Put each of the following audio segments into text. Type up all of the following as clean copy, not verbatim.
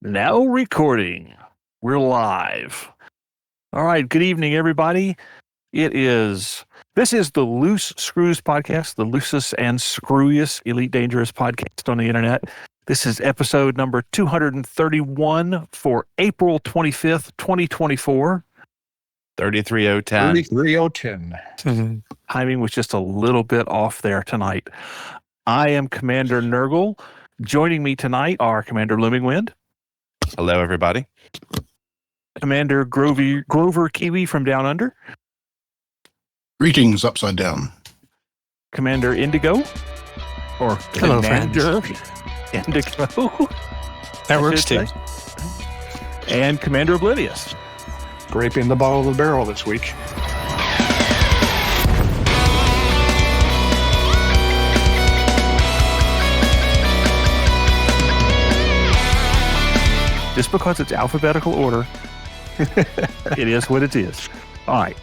Now recording. We're live. All right. Good evening, everybody. This is the Loose Screws podcast, the loosest and screwiest Elite Dangerous podcast on the internet. This is episode number 231 for April 25th, 2024. 33010. 33010. Timing was just a little bit off there tonight. I am Commander Nurgle. Joining me tonight are Commander Loomingwind. Hello, everybody. Commander Grover Kiwi from Down Under. Greetings, upside down. Commander Indigo. Or Hello, Commander Indigo. That works too. And Commander Oblivious. Scraping the bottom of the barrel this week. Just because it's alphabetical order, it is what it is. All right.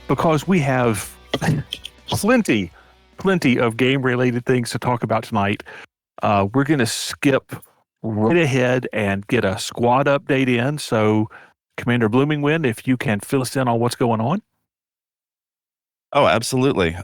Because we have plenty of game-related things to talk about tonight, we're going to skip right ahead and get a squad update in. So, Commander Bloomingwind, if you can fill us in on what's going on. Oh, absolutely.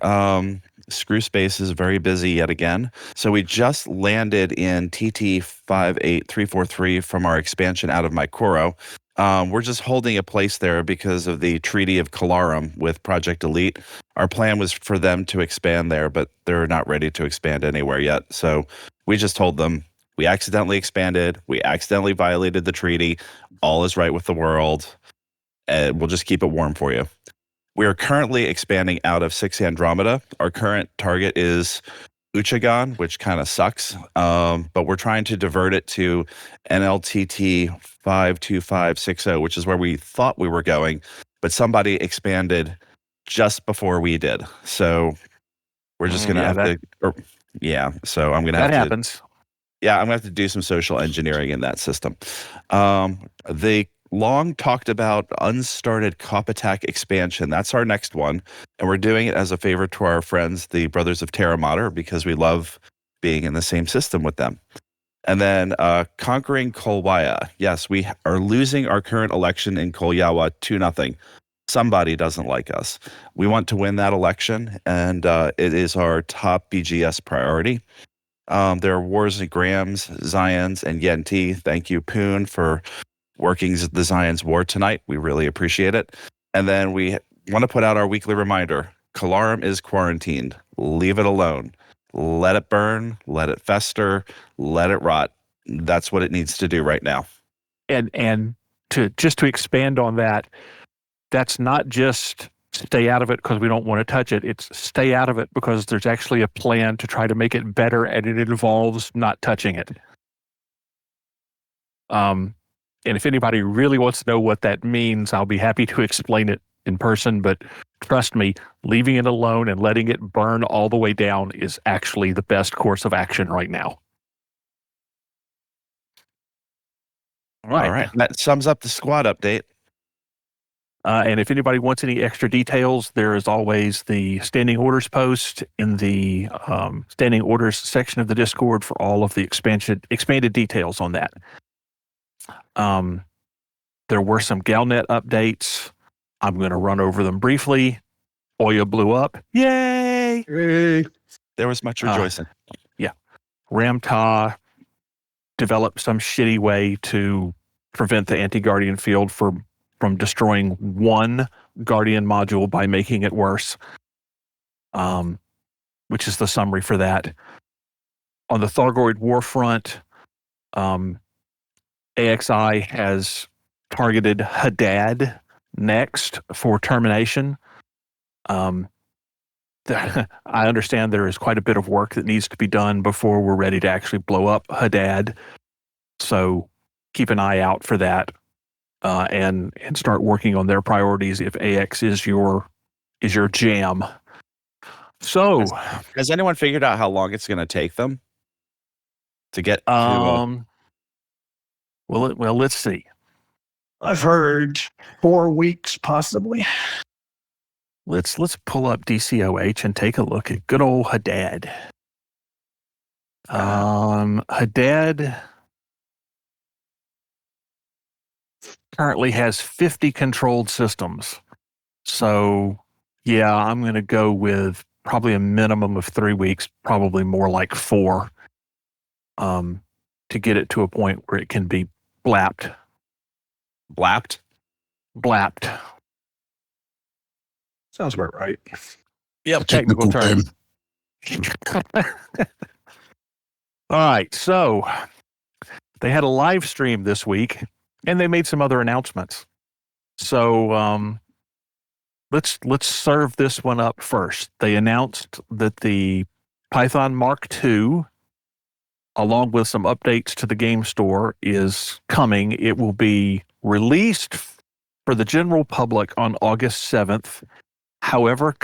Screw Space is very busy yet again. So we just landed in TT 58343 from our expansion out of Maikoro. We're just holding a place there because of the Treaty of Calarum with Project Elite. Our plan was for them to expand there, but they're not ready to expand anywhere yet. So we just told them we accidentally expanded. We accidentally violated the treaty. All is right with the world. And we'll just keep it warm for you. We are currently expanding out of 6 Andromeda. Our current target is Uchagan, which kind of sucks, but we're trying to divert it to NLTT 52560, which is where we thought we were going, but somebody expanded just before we did. So we're just going to have to... so I'm going to have to... That happens. Yeah, I'm going to have to do some social engineering in that system. The long talked about unstarted Kaupatak Expansion. That's our next one. And we're doing it as a favor to our friends, the Brothers of Terra Mater, because we love being in the same system with them. And then Konquering Kolyawa. Yes, we are losing our current election in Kolyawa 2-0. Somebody doesn't like us. We want to win that election, and it is our top BGS priority. There are wars of Grams, Xians, and Yenti. Thank you, Poon, for working the Xians War tonight. We really appreciate it. And then we want to put out our weekly reminder. Calarum is quarantined. Leave it alone. Let it burn. Let it fester. Let it rot. That's what it needs to do right now. And to expand on that, that's not just stay out of it because we don't want to touch it. It's stay out of it because there's actually a plan to try to make it better, and it involves not touching it. And if anybody really wants to know what that means, I'll be happy to explain it in person. But trust me, leaving it alone and letting it burn all the way down is actually the best course of action right now. All right. That sums up the squad update. And if anybody wants any extra details, there is always the standing orders post in the standing orders section of the Discord for all of the expanded details on that. There were some Galnet updates. I'm going to run over them briefly. Oya blew up. Yay! Hey. There was much rejoicing. Ramta developed some shitty way to prevent the anti-Guardian field from destroying one Guardian module by making it worse, which is the summary for that. On the Thargoid war front, AXI has targeted Hadad next for termination. I understand there is quite a bit of work that needs to be done before we're ready to actually blow up Hadad. So keep an eye out for that and start working on their priorities if AX is your jam. So has anyone figured out how long it's going to take them to get to Well, let's see. I've heard 4 weeks, possibly. Let's pull up DCOH and take a look at good old Hadad. Hadad currently has 50 controlled systems. So, yeah, I'm going to go with probably a minimum of 3 weeks, probably more like 4, to get it to a point where it can be blapped. Blapped? Blapped. Sounds about right. Yep, technical term. All right, so they had a live stream this week, and they made some other announcements. So let's serve this one up first. They announced that the Python Mark II, along with some updates to the GameStore, is coming. It will be released for the general public on August 7th. However,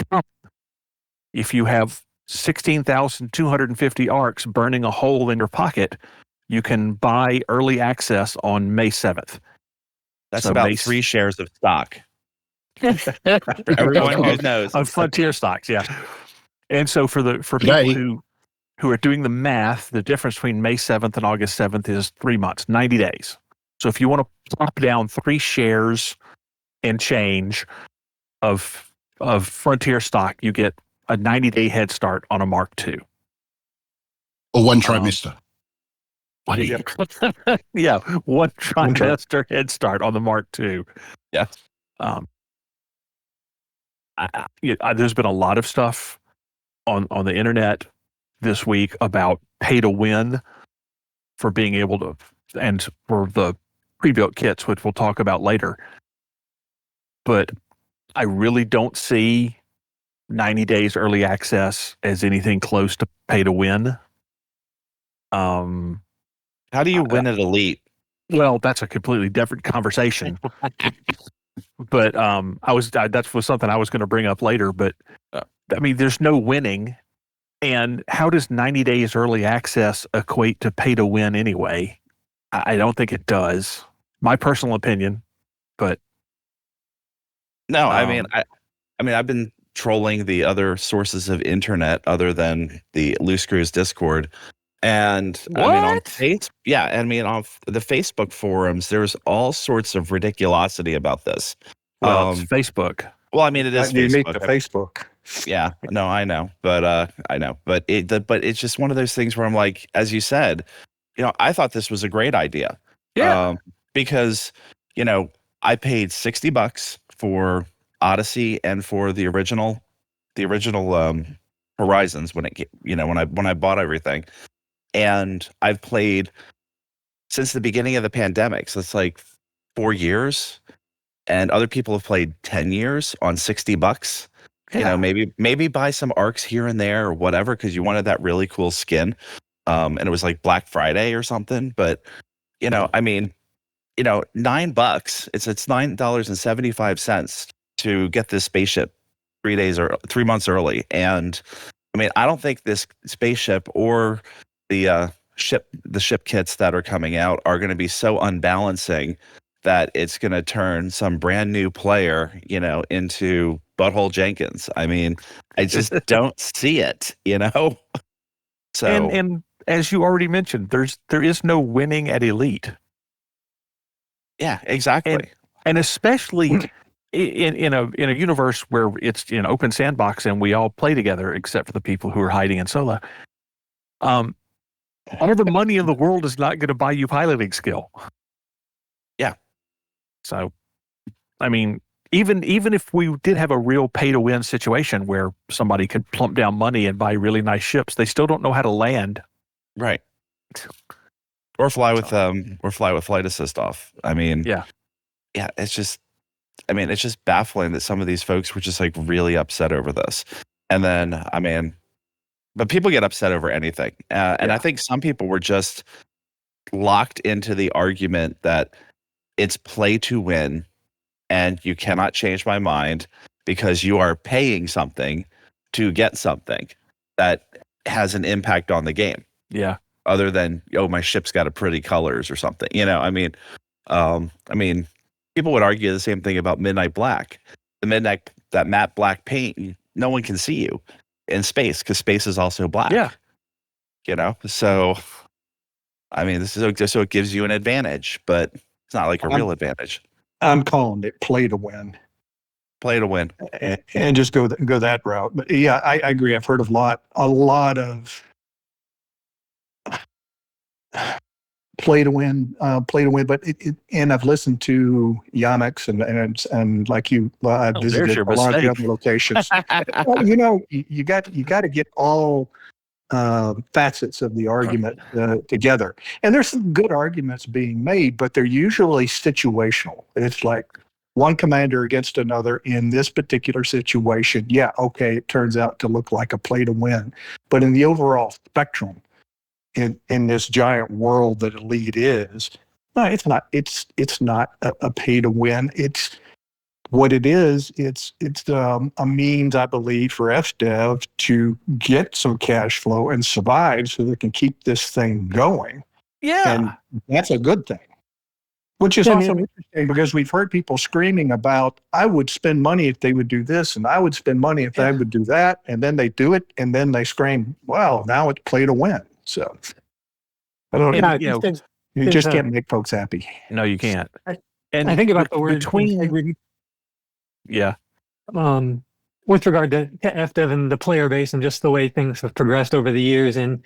if you have 16,250 ARCs burning a hole in your pocket, you can buy early access on May 7th. That's So about 3 shares of stock. For everyone who knows. Of Frontier stocks, yeah. And so for people Today. who are doing the math, the difference between May 7th and August 7th is 3 months, 90 days. So if you want to plop down 3 shares and change of Frontier stock, you get a 90-day head start on a Mark II. Or one trimester. Yeah, one trimester head start on the Mark II. Yeah. There's been a lot of stuff on the internet this week about pay to win for being able to, and for the pre-built kits, which we'll talk about later. But I really don't see 90 days early access as anything close to pay to win. How do you win at Elite? Well, that's a completely different conversation. But that was something I was going to bring up later. But I mean, there's no winning. And how does 90 days early access equate to pay to win anyway? I don't think it does. My personal opinion, but No, I mean, I've been trolling the other sources of internet other than the Loose Screws Discord. And What? I mean, on the Facebook forums, there's all sorts of ridiculosity about this. Well, it's Facebook. Well, I mean, it is Unique Facebook. to Facebook. Yeah, no, I know, but it's just one of those things where I'm like, as you said, I thought this was a great idea. Yeah. Because I paid $60 for Odyssey and for the original Horizons when I bought everything, and I've played since the beginning of the pandemic, so it's like 4 years, and other people have played 10 years on $60. Yeah. Maybe buy some arcs here and there or whatever because you wanted that really cool skin, and it was like Black Friday or something. But I mean, $9. It's $9.75 to get this spaceship 3 months early, and I mean, I don't think this spaceship or the ship kits that are coming out are going to be so unbalancing that it's going to turn some brand new player, into Butthole Jenkins. I mean, I just don't see it, So And as you already mentioned, there is no winning at Elite. yeah, exactly. And especially in a universe where it's an open sandbox and we all play together, except for the people who are hiding in solo. All the money in the world is not going to buy you piloting skill. Yeah. So, I mean, even if we did have a real pay to win situation where somebody could plump down money and buy really nice ships, they still don't know how to land. Right. Or fly with flight assist off. I mean, yeah, it's just baffling that some of these folks were just like really upset over this. And then, I mean, but people get upset over anything. And I think some people were just locked into the argument that it's play to win and you cannot change my mind because you are paying something to get something that has an impact on the game. Yeah. Other than, my ship's got a pretty colors or something. I mean, people would argue the same thing about Midnight Black. That matte black paint, no one can see you in space because space is also black. Yeah. So, I mean, so it gives you an advantage, but it's not like a real advantage. I'm calling it play to win, Play to win. and just go that route. But yeah, I agree. I've heard a lot of play to win. But and I've listened to Yannick's and like you, I there's visited your a lot of the mistake. other locations. Well, you got to get all facets of the argument together. And there's some good arguments being made, but they're usually situational. It's like one commander against another in this particular situation. Yeah, okay, it turns out to look like a play to win. But in the overall spectrum, in this giant world that Elite is, no, it's not. It's not a pay to win. It's what it is. It's a means, I believe, for FDev to get some cash flow and survive, so they can keep this thing going. Yeah. And that's a good thing. Which is also interesting because we've heard people screaming about, I would spend money if they would do this, and I would spend money if they would do that, and then they do it, and then they scream, well, now it's play to win. So I don't know. You just can't make folks happy. No, you can't. And I think about the word integrity. Yeah. With regard to FDev and the player base and just the way things have progressed over the years in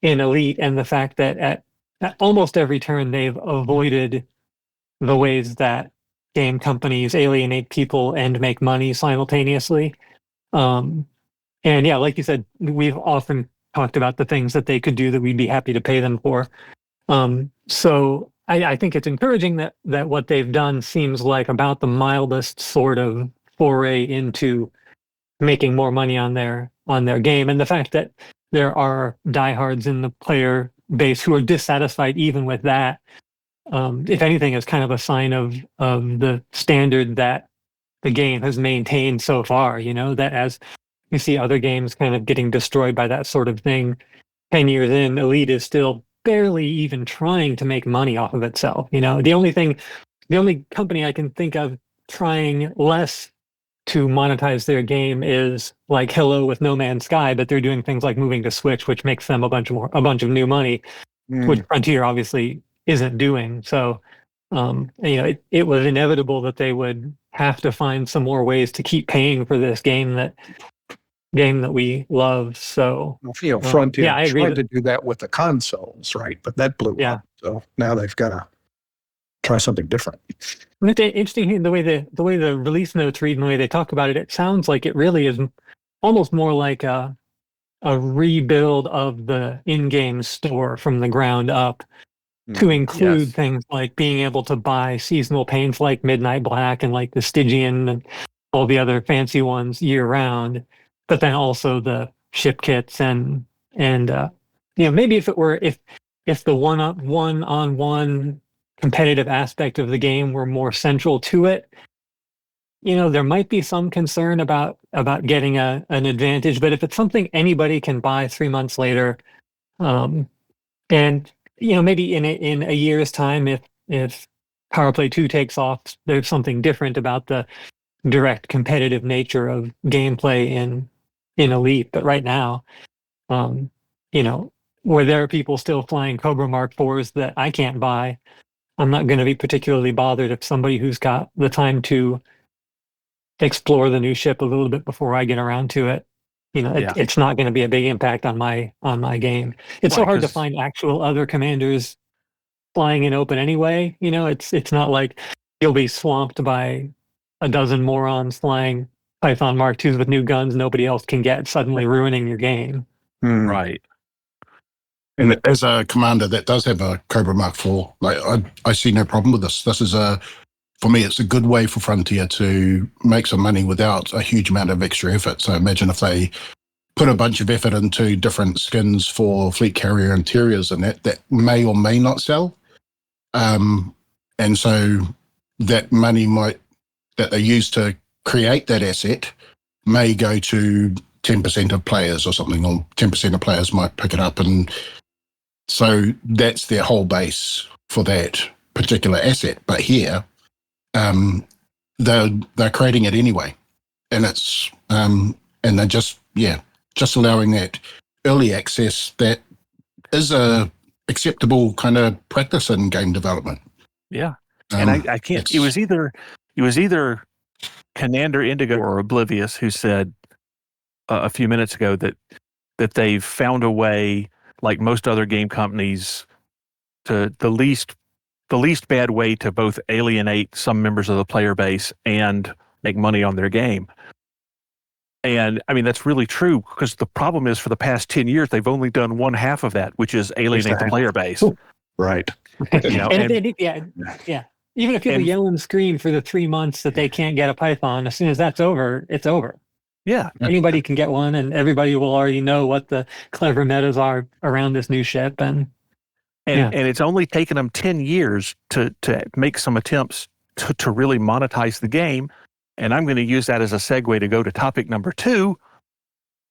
Elite, and the fact that at almost every turn they've avoided the ways that game companies alienate people and make money simultaneously. And yeah, like you said, we've often talked about the things that they could do that we'd be happy to pay them for. So I think it's encouraging that what they've done seems like about the mildest sort of foray into making more money on their game. And the fact that there are diehards in the player base who are dissatisfied even with that, if anything, is kind of a sign of the standard that the game has maintained so far. That as you see other games kind of getting destroyed by that sort of thing, 10 years in, Elite is still barely even trying to make money off of itself. The only company I can think of trying less to monetize their game is like Hello with No Man's Sky, but they're doing things like moving to Switch, which makes them a bunch of new money, which Frontier obviously isn't doing. So, it was inevitable that they would have to find some more ways to keep paying for this game that we love. So, Frontier I agree tried to do that with the consoles, right? But that blew up. So now they've got to try something different. It's interesting the way the release notes read and the way they talk about it. It sounds like it really is almost more like a rebuild of the in-game store from the ground up, to include things like being able to buy seasonal paints like Midnight Black and like the Stygian and all the other fancy ones year round, but then also the ship kits and maybe if the one-on-one competitive aspect of the game were more central to it, there might be some concern about getting an advantage. But if it's something anybody can buy 3 months later, and maybe in a year's time, if Power Play 2 takes off, there's something different about the direct competitive nature of gameplay in Elite. But right now, where there are people still flying Cobra Mark IVs that I can't buy, I'm not going to be particularly bothered if somebody who's got the time to explore the new ship a little bit before I get around to it. It's not going to be a big impact on my game. It's so hard to find actual other commanders flying in open anyway. It's not like you'll be swamped by a dozen morons flying Python Mark IIs with new guns nobody else can get, suddenly ruining your game. Right. And as a commander that does have a Cobra Mark IV, I see no problem with this. This is for me, it's a good way for Frontier to make some money without a huge amount of extra effort. So imagine if they put a bunch of effort into different skins for fleet carrier interiors and that may or may not sell. And so that money that they use to create that asset may go to 10% of players or something, or 10% of players might pick it up. And so that's their whole base for that particular asset. But here, they're creating it anyway, and it's and they're just allowing that early access that is a acceptable kind of practice in game development. Yeah, And I can't. It was either Commander Indigo or Oblivious who said a few minutes ago that they've found a way, like most other game companies, to the least bad way to both alienate some members of the player base and make money on their game. And I mean, that's really true, because the problem is for the past 10 years, they've only done one half of that, which is alienate the player base. Right. You know, yeah. Even if you have a yellow screen for the 3 months that they can't get a Python, as soon as that's over, it's over. Yeah. Anybody can get one, and everybody will already know what the clever metas are around this new ship. And it's only taken them 10 years to make some attempts to really monetize the game. And I'm going to use that as a segue to go to topic number 2,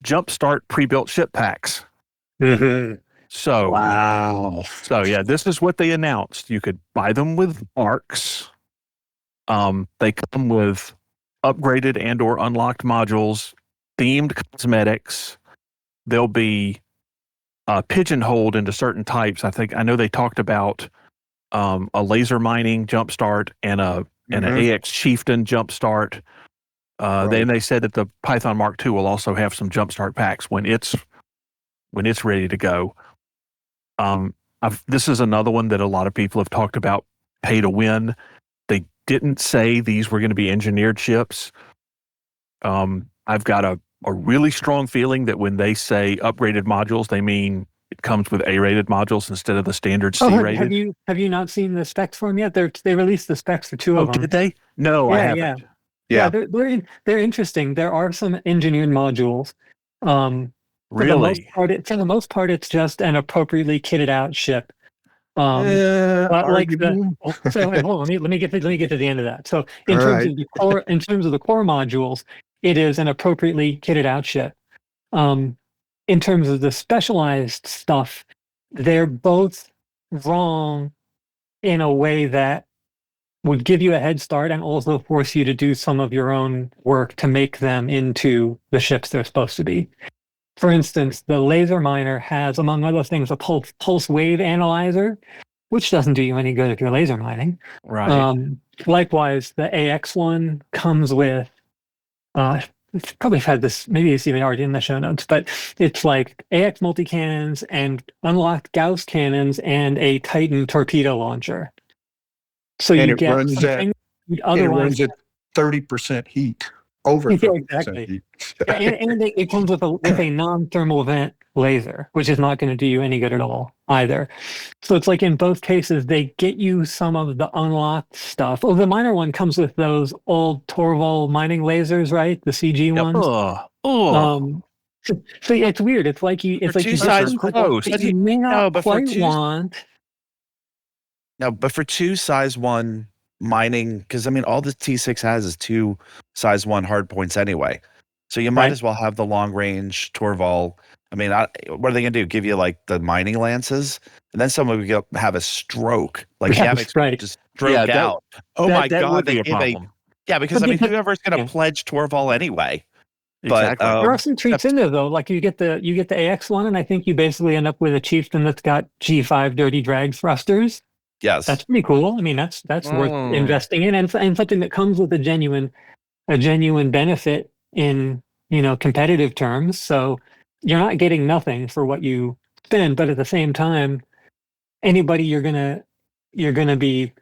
Jumpstart pre-built ship packs. Mm-hmm. So, wow. So yeah, this is what they announced. You could buy them with arcs. They come with upgraded and or unlocked modules, themed cosmetics. They'll be pigeonholed into certain types. I know they talked about a laser mining jumpstart and an AX Chieftain jumpstart. Then they said that the Python Mark II will also have some jumpstart packs when it's ready to go. This is another one that a lot of people have talked about, pay to win. They didn't say these were going to be engineered ships. I've got a really strong feeling that when they say upgraded modules, they mean it comes with A-rated modules instead of the standard C-rated. Have you not seen the specs for them yet? They released the specs for 2 of them. Did they? No, I haven't. Yeah, they're interesting. There are some engineered modules. Really? For the most part, it's just an appropriately kitted out ship. Hold on, let me get to the end of that. So in terms of the core modules, it is an appropriately kitted out ship. In terms of the specialized stuff, they're both wrong in a way that would give you a head start and also force you to do some of your own work to make them into the ships they're supposed to be. For instance, the laser miner has, among other things, a pulse wave analyzer, which doesn't do you any good if you're laser mining. Right. Likewise, the AX one comes with, probably had this, maybe it's even already in the show notes, but it's like AX multi-cannons and unlocked Gauss cannons and a Titan torpedo launcher. So you get runs at 30% heat. Over 30% exactly. heat. and it comes with a non-thermal vent laser, which is not going to do you any good at all either. So it's like in both cases, they get you some of the unlocked stuff. Oh, the minor one comes with those old Torval mining lasers, right? The CG ones. So yeah, it's weird. It's like you size close. You may not quite want. No, but for 2 size 1 mining, because I mean, all the T6 has is 2 size 1 hard points anyway. So you might as well have the long range Torval. I mean, what are they going to do? Give you like the mining lances? And then someone would have a stroke. Like just stroke out. My God. They give a problem. Because I mean, whoever's going to pledge Torval anyway. Exactly. But there are some treats in there though. Like you get the AX one, and I think you basically end up with a chieftain that's got G5 dirty drag thrusters. Yes, that's pretty cool. I mean, that's worth investing in, and something that comes with a genuine benefit in competitive terms. So you're not getting nothing for what you spend, but at the same time, anybody you're gonna be,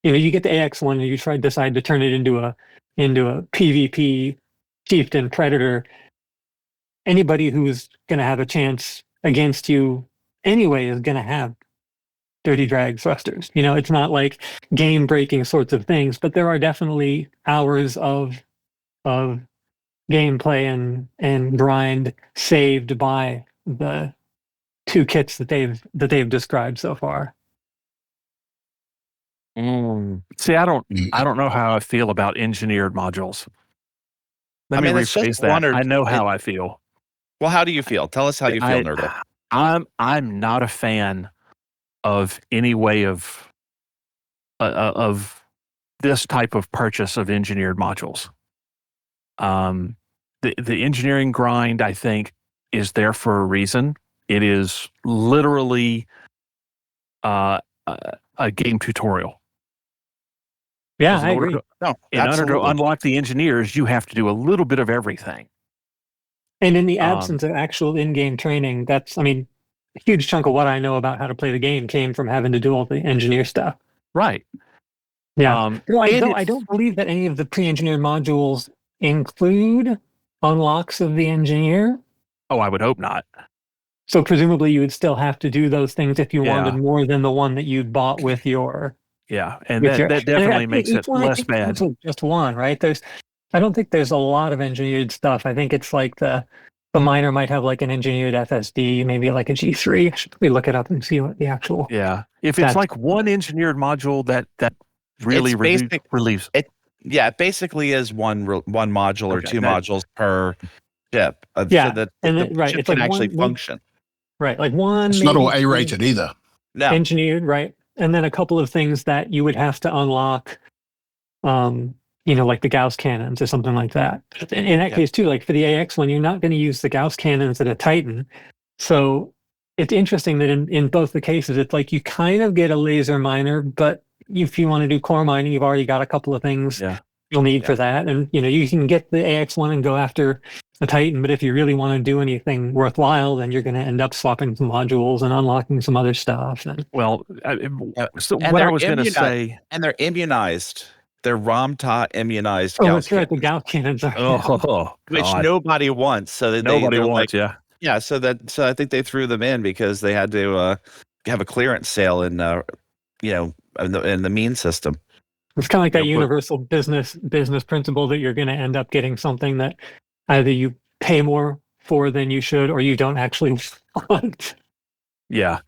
you get the AX one and you decide to turn it into a PvP chieftain predator. Anybody who's gonna have a chance against you anyway is gonna have dirty drag thrusters. It's not like game breaking sorts of things, but there are definitely hours of gameplay and grind saved by the 2 kits that they've described so far. See, I don't know how I feel about engineered modules. Let me rephrase that. I know how I feel. Well, how do you feel? Tell us how you feel, Nerdle. I'm not a fan of any way of this type of purchase of engineered modules. The engineering grind, I think, is there for a reason. It is literally a game tutorial. Yeah, 'Cause I agree. No, In order to absolutely. unlock the engineers, you have to do a little bit of everything. And in the absence of actual in-game training, that's, I mean, a huge chunk of what I know about how to play the game came from having to do all the engineer stuff. Right. Yeah. No, and I don't believe that any of the pre-engineered modules include unlocks of the engineer. Oh, I would hope not. So presumably you would still have to do those things if you Yeah. wanted more than the one that you'd bought with your. Yeah, and with your, that and I definitely think makes each it one, I less think, bad. also just one, right? I don't think there's a lot of engineered stuff. I think it's like the miner might have like an engineered FSD, maybe like a G3. I should probably look it up and see what the actual. Yeah, if it's That's- like one engineered module that really It's basic- relieves. Yeah, it basically is one module or Okay, two that- modules per chip. Yeah, So that and the then- right, chip it's can like actually one- function. Right, like one. It's not all maybe A two rated either. No. engineered, right? And then a couple of things that you would have to unlock, like the Gauss cannons or something like that. In that Yeah. case too, like for the AX one, you're not going to use the Gauss cannons at a Titan. So it's interesting that in both the cases, it's like you kind of get a laser miner, but if you want to do core mining, you've already got a couple of things Yeah. you'll need Yeah. for that. And, you can get the AX one and go after a Titan, but if you really want to do anything worthwhile, then you're going to end up swapping some modules and unlocking some other stuff. And Well, so And what I they're was going to say. And they're immunized. They're ROMTA immunized. oh, Gauss that's right, the cannons, Gauss cannons are. Oh, which God. nobody wants. So Nobody they're wants. like, yeah. So I think they threw them in because they had to have a clearance sale in the mean system. It's kind of like that Yeah, but- universal business principle that you're going to end up getting something that either you pay more for than you should, or you don't actually want. Yeah.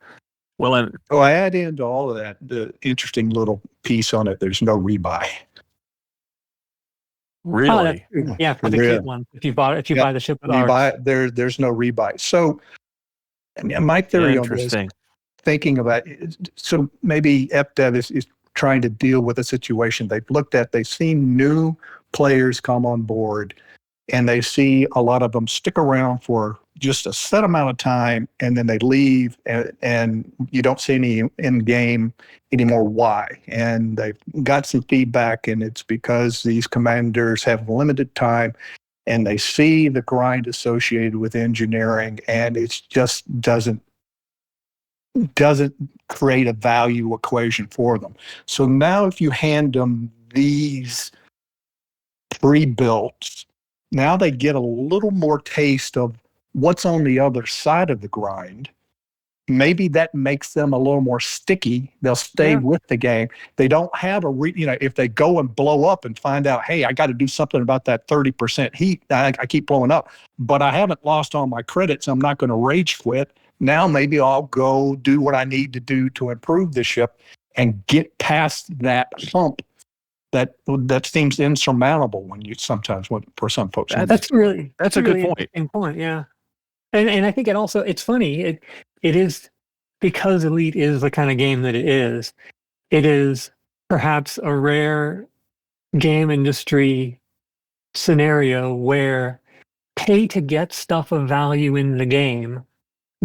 Well, and Oh, I add into all of that the interesting little piece on it. There's no rebuy. really, Oh, that's true. Yeah, for the Yeah. kit one. If you buy the ship with Rebuy there's no rebuy. So, I mean, my theory on this, interesting. thinking about so maybe FDev is trying to deal with a situation they've seen new players come on board, and they see a lot of them stick around for just a set amount of time, and then they leave, and you don't see any in game anymore. Why? And they've got some feedback, and it's because these commanders have limited time, and they see the grind associated with engineering, and it just doesn't create a value equation for them. So now if you hand them these pre-built, now they get a little more taste of what's on the other side of the grind. Maybe that makes them a little more sticky. They'll stay with the game. They don't have if they go and blow up and find out, hey, I got to do something about that 30% heat. I keep blowing up, but I haven't lost all my credits. I'm not going to rage quit. Now maybe I'll go do what I need to do to improve the ship and get past that hump that seems insurmountable for some folks. That's a good really point. interesting point. Yeah, and I think it's funny. It is because Elite is the kind of game that it is. It is perhaps a rare game industry scenario where pay to get stuff of value in the game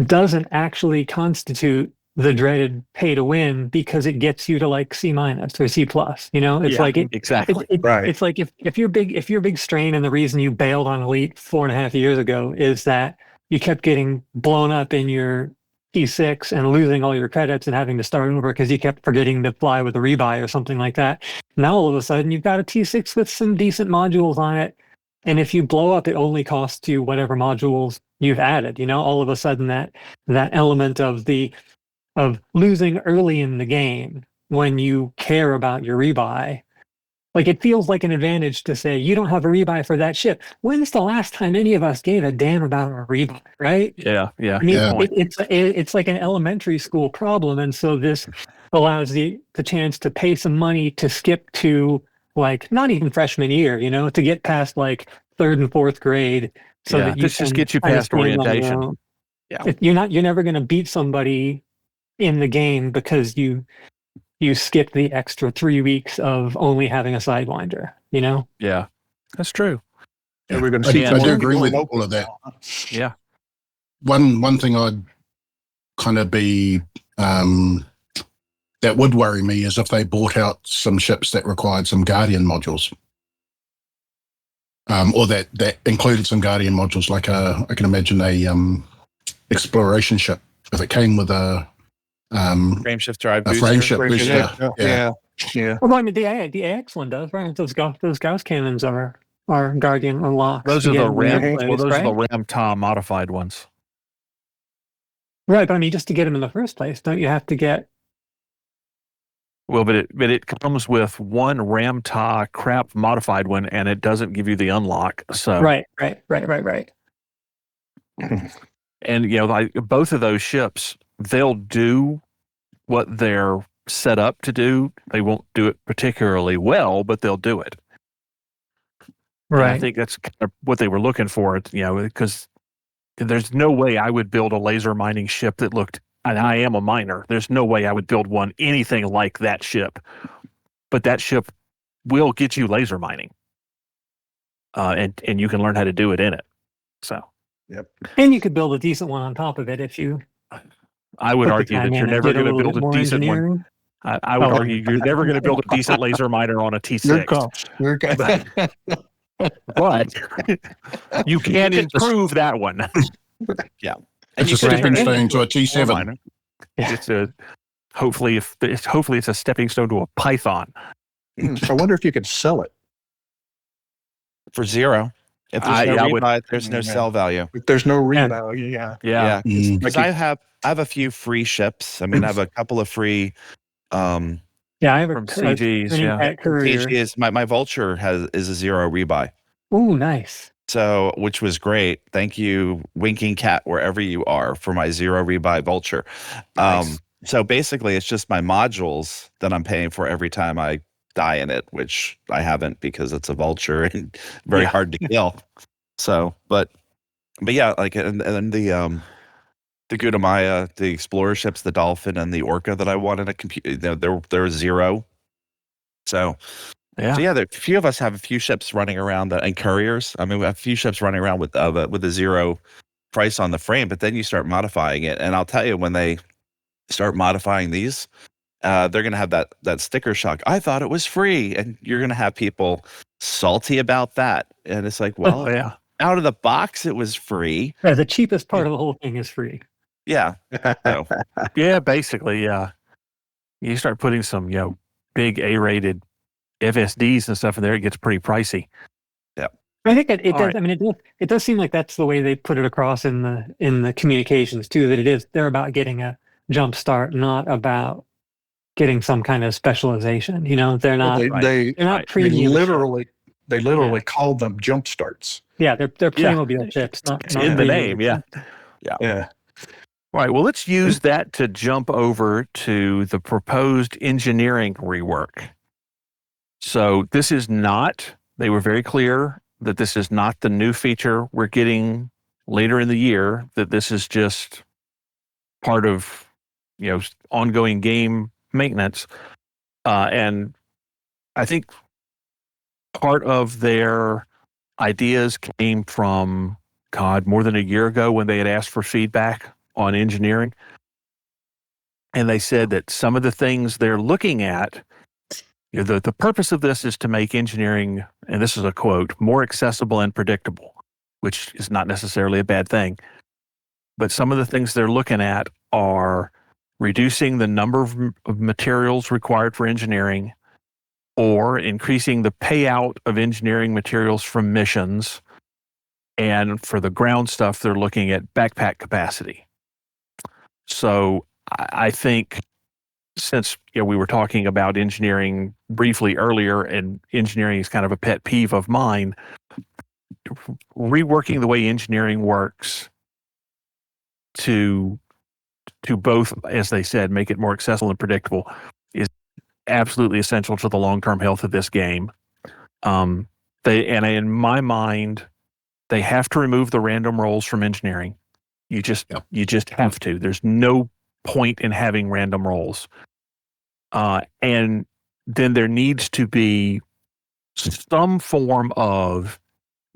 doesn't actually constitute the dreaded pay to win, because it gets you to like C- or C+. It's like exactly. Right. It's like if your big strain and the reason you bailed on Elite 4.5 years ago is that you kept getting blown up in your T6 and losing all your credits and having to start over because you kept forgetting to fly with a rebuy or something like that. Now all of a sudden you've got a T6 with some decent modules on it, and if you blow up, it only costs you whatever modules you've added. All of a sudden that element of losing early in the game when you care about your rebuy, like it feels like an advantage to say you don't have a rebuy for that ship. When's the last time any of us gave a damn about a rebuy, right? Yeah. I mean, Yeah. it's like an elementary school problem, and so this allows the chance to pay some money to skip to like not even freshman year, to get past like third and fourth grade, so that you this just can gets you kind of past stand on your orientation. own. Yeah. You're never going to beat somebody in the game because you skip the extra 3 weeks of only having a sidewinder. Yeah, that's true. And we're going to I see. do- I do more agree with locals all of that. now. Yeah. One thing I'd kind of be that would worry me is if they bought out some ships that required some Guardian modules. Or that included some Guardian modules, like I can imagine a exploration ship if it came with a Frameshift drive a booster. frameshift booster. Yeah. Well, I mean, the AX one does, right? Those Gauss cannons are Guardian unlocks. Those are the Ram. Ram. Well, those right? are the Ram Tom modified ones. Right, but I mean, just to get them in the first place, don't you have to get? Well, but it comes with one Ramta crap modified one, and it doesn't give you the unlock. So Right. And like both of those ships, they'll do what they're set up to do. They won't do it particularly well, but they'll do it. And I think that's kind of what they were looking for. Because there's no way I would build a laser mining ship that looked. And I am a miner. There's no way I would build one anything like that ship. But that ship will get you laser mining, and you can learn how to do it in it. So. Yep. And you could build a decent one on top of it if you. I would argue that you're never going to build a decent one. I would argue you're never going to build a decent laser miner on a T6. But you can improve that one. Yeah. And it's a stepping stone to a T7. It's hopefully it's a stepping stone to a Python. I wonder if you could sell it for 0. If there's no rebuy, there's no sell value. If there's no revalue, yeah. Because I have a few free ships. I mean, I have a couple of free. I have from CGs. Yeah, CGs. My Vulture is a 0 rebuy. Oh, nice. So, which was great. Thank you, Winking Cat, wherever you are, for my 0 rebuy Vulture. Nice. So basically, it's just my modules that I'm paying for every time I die in it, which I haven't because it's a Vulture and very hard to kill. So, but yeah, like and the Gutamaya, the Explorer ships, the Dolphin, and the Orca that I want in a computer, they're 0. So a few of us have a few ships running around and couriers. I mean, we have a few ships running around with a 0 price on the frame, but then you start modifying it, and I'll tell you, when they start modifying these, they're going to have that sticker shock. I thought it was free, and you're going to have people salty about that. And it's like, well, out of the box, it was free. Yeah, the cheapest part of the whole thing is free. Yeah. So. Yeah, basically, yeah. You start putting some, big A-rated FSDs and stuff in there, it gets pretty pricey. Yeah. I think it does. Right. I mean, it does seem like that's the way they put it across in the communications too. That they're about getting a jump start, not about getting some kind of specialization. They're not. They're not premium. They literally call them jump starts. Yeah, they're Playmobil chips. Not in the name. Yeah. All right. Well, let's use that to jump over to the proposed engineering rework. So this is not. They were very clear that this is not the new feature we're getting later in the year. That this is just part of ongoing game maintenance, and I think part of their ideas came from more than a year ago when they had asked for feedback on engineering, and they said that some of the things they're looking at, the purpose of this is to make engineering, and this is a quote, more accessible and predictable, which is not necessarily a bad thing, but some of the things they're looking at are reducing the number of materials required for engineering, or increasing the payout of engineering materials from missions. And for the ground stuff, they're looking at backpack capacity. So I think, since we were talking about engineering briefly earlier, and engineering is kind of a pet peeve of mine, reworking the way engineering works to both, as they said, make it more accessible and predictable is absolutely essential to the long-term health of this game. In my mind, they have to remove the random rolls from engineering. You just have to. There's no point in having random rolls. And then there needs to be some form of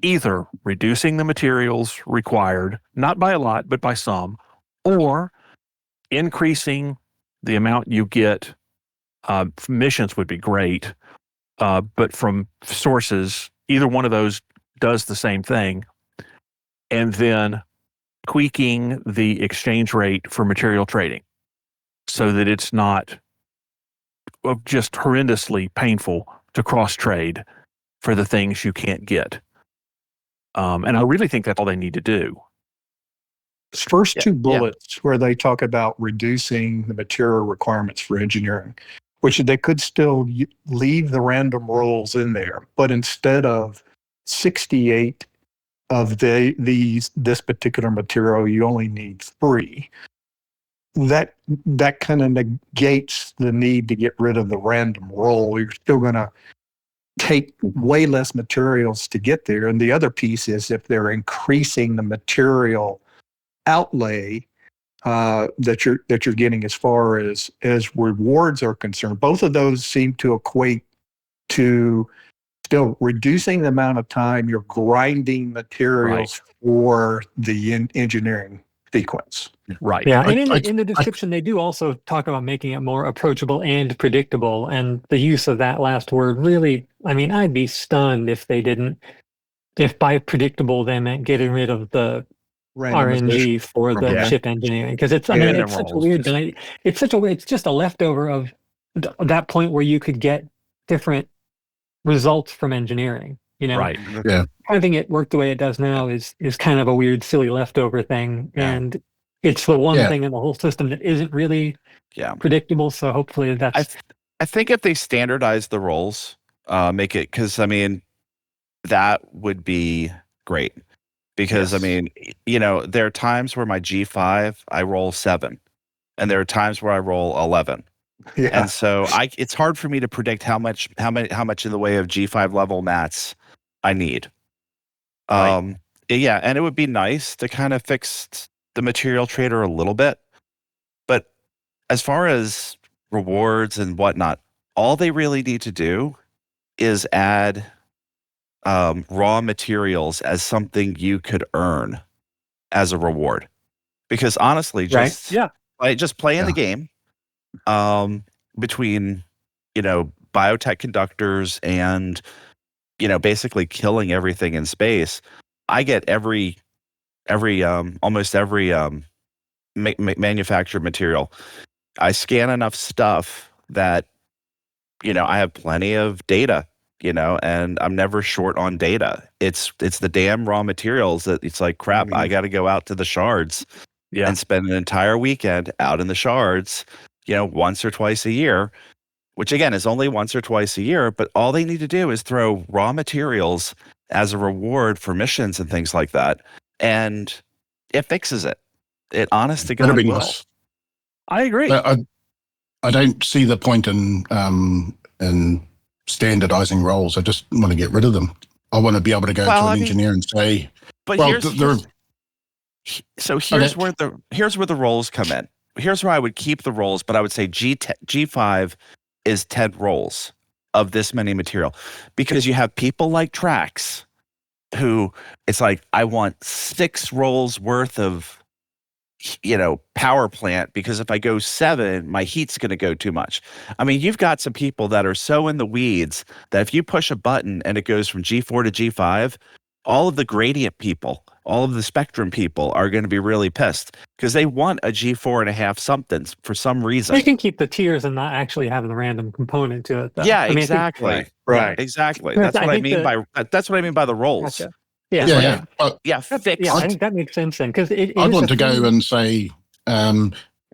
either reducing the materials required, not by a lot, but by some, or increasing the amount you get Missions would be great, but from sources, either one of those does the same thing. And then tweaking the exchange rate for material trading so that it's not just horrendously painful to cross trade for the things you can't get. And I really think that's all they need to do. First two bullets where they talk about reducing the material requirements for engineering, which they could still leave the random rolls in there, but instead of 68 of this particular material, you only need 3. That kind of negates the need to get rid of the random roll. You're still going to take way less materials to get there. And the other piece is if they're increasing the material outlay that you're getting as far as rewards are concerned, both of those seem to equate to still reducing the amount of time you're grinding materials for the engineering sequence. Right. Yeah, and in the description, they do also talk about making it more approachable and predictable. And the use of that last word really, I mean, I'd be stunned if they didn't, if by predictable they meant getting rid of the RNG for the chip engineering. Because it's, I mean, it's such a weird, it's just a leftover of that point where you could get different results from engineering. You know, Right. Yeah. Having it work the way it does now is kind of a weird, silly leftover thing, and it's the one thing in the whole system that isn't really predictable. So hopefully that's. I think if they standardize the roles, make it, because I mean, that would be great. Because I mean, you know, there are times where my G5 I roll 7, and there are times where I roll 11. Yeah. And so it's hard for me to predict how much in the way of G5 level mats I need. Yeah, and it would be nice to kind of fix the material trader a little bit. But as far as rewards and whatnot, all they really need to do is add raw materials as something you could earn as a reward. Because honestly, just playing the game between, you know, biotech conductors and, you know, basically killing everything in space, I get almost every manufactured material. I scan enough stuff that, you know, I have plenty of data, you know, and I'm never short on data. It's the damn raw materials that it's like, crap, I got to go out to the shards and spend an entire weekend out in the shards, you know, once or twice a year, which again is only once or twice a year, but all they need to do is throw raw materials as a reward for missions and things like that. And it fixes it. It honest to God That'd be will. nice. I agree. But I don't see the point in standardizing roles. I just want to get rid of them. I want to be able to go to an engineer and say, but well, here's where the roles come in. Here's where I would keep the roles, but I would say G5 is 10 roles of this many material, because you have people like Trax who it's like, I want 6 rolls worth of, you know, power plant, because if I go 7, my heat's going to go too much. I mean, you've got some people that are so in the weeds that if you push a button and it goes from G4 to G5, all of the gradient people, all of the spectrum people are going to be really pissed because they want a G4.5 something for some reason. They can keep the tiers and not actually have the random component to it, though. Yeah, exactly. Exactly. That's what I mean by the roles. Gotcha. Yeah. Fix. I think that makes sense then, because I'd want to go and say,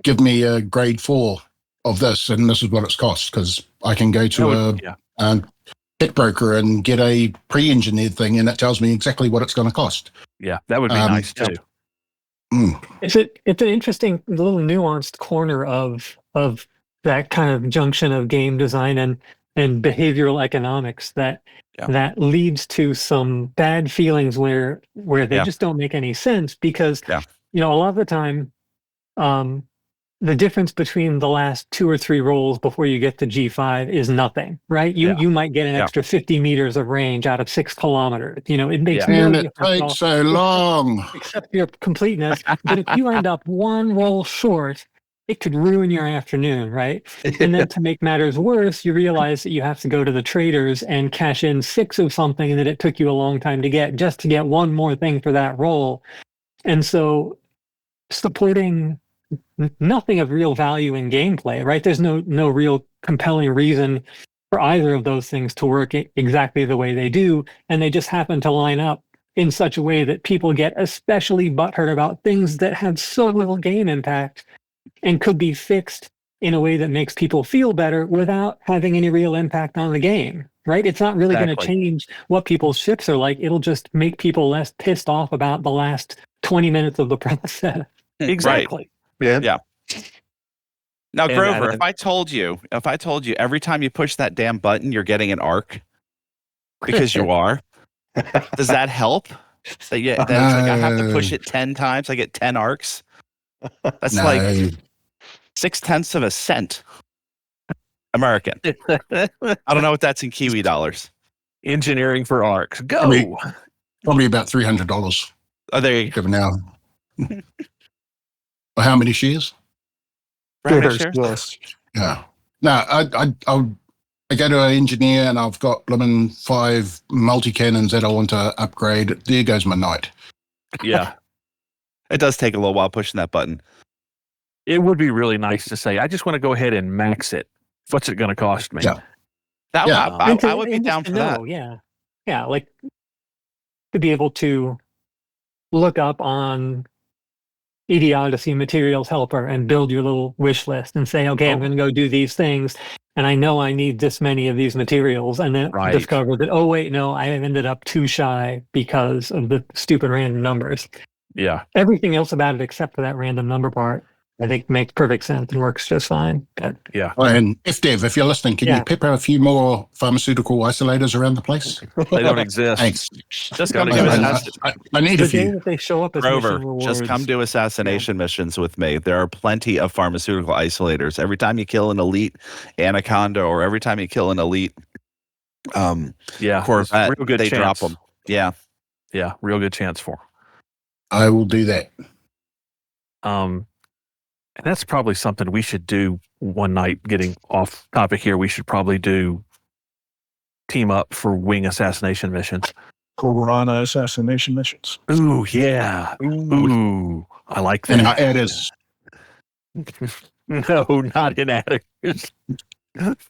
give me a grade 4 of this, and this is what it's cost, because I can go to a tech broker and get a pre-engineered thing, and it tells me exactly what it's going to cost. Yeah, that would be nice too. It's an interesting little nuanced corner of that kind of junction of game design and behavioral economics that leads to some bad feelings where they just don't make any sense, because you know, a lot of the time the difference between the last 2 or 3 rolls before you get to G5 is nothing, right? You might get an extra 50 meters of range out of 6 kilometers. You know, it makes and it takes so long. Except your completeness. But if you end up 1 roll short, it could ruin your afternoon, right? And then to make matters worse, you realize that you have to go to the traders and cash in 6 of something that it took you a long time to get just to get one more thing for that roll. And so supporting nothing of real value in gameplay, right? There's no real compelling reason for either of those things to work exactly the way they do. And they just happen to line up in such a way that people get especially butthurt about things that have so little game impact and could be fixed in a way that makes people feel better without having any real impact on the game, right? It's not really going to change what people's ships are like. It'll just make people less pissed off about the last 20 minutes of the process. Exactly. Right. Yeah. Now, And- Grover, and- if I told you every time you push that damn button, you're getting an arc because you are, does that help? That it's like I have to push it 10 times, I get 10 arcs. That's like 0.6 of a cent American. I don't know what that's in Kiwi dollars. Engineering for arcs. Go. I mean, probably about $300 Oh, there you go. given now. Or how many shares? How many There's shares? just- Yeah. No, I go to an engineer and I've got blooming 5 multi-cannons that I want to upgrade. There goes my night. Yeah. It does take a little while pushing that button. It would be really nice to say, I just want to go ahead and max it. What's it going to cost me? Yeah. That Yeah. I would be And down just for to that. know, yeah, like to be able to look up on Idiocy Materials Helper and build your little wish list and say, okay, I'm going to go do these things, and I know I need this many of these materials, and then Right. discover that, oh wait, no, I have ended up too shy because of the stupid random numbers. Yeah. Everything else about it, except for that random number part, I think makes perfect sense and works just fine. But Yeah. And FDev, if you're listening, can Yeah. you pepper a few more pharmaceutical isolators around the place? They don't exist. Thanks. Just Gotta come give do it I need a the day few. that they show up as Grover, mission rewards, just come do assassination missions with me. There are plenty of pharmaceutical isolators. Every time you kill an elite anaconda or every time you kill an elite Yeah. Corvette, Real good they drop chance. them. Yeah. Yeah. Real good chance for 'em. I will do that. And that's probably something we should do one night. Getting off topic here, we should probably do team up for wing assassination missions. Piranha assassination missions. Ooh, yeah. Ooh, I like And that. our adders. No, not in adders.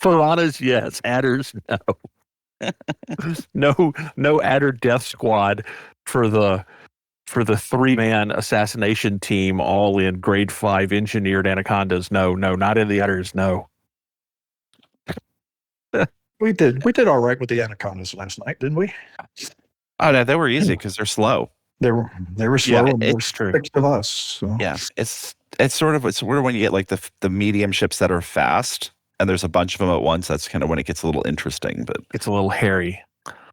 Piranhas, yes. Adders, no. No adder death squad for the 3-man assassination team, all in grade 5 engineered anacondas. No, not in the adders. No. We did all right with the anacondas last night, didn't we? Oh, no, they were easy because they're slow. They were slow Yeah, and they were it's true. six of us. So. Yeah. It's sort of when you get like the medium ships that are fast and there's a bunch of them at once. That's kind of when it gets a little interesting. But It's a little hairy.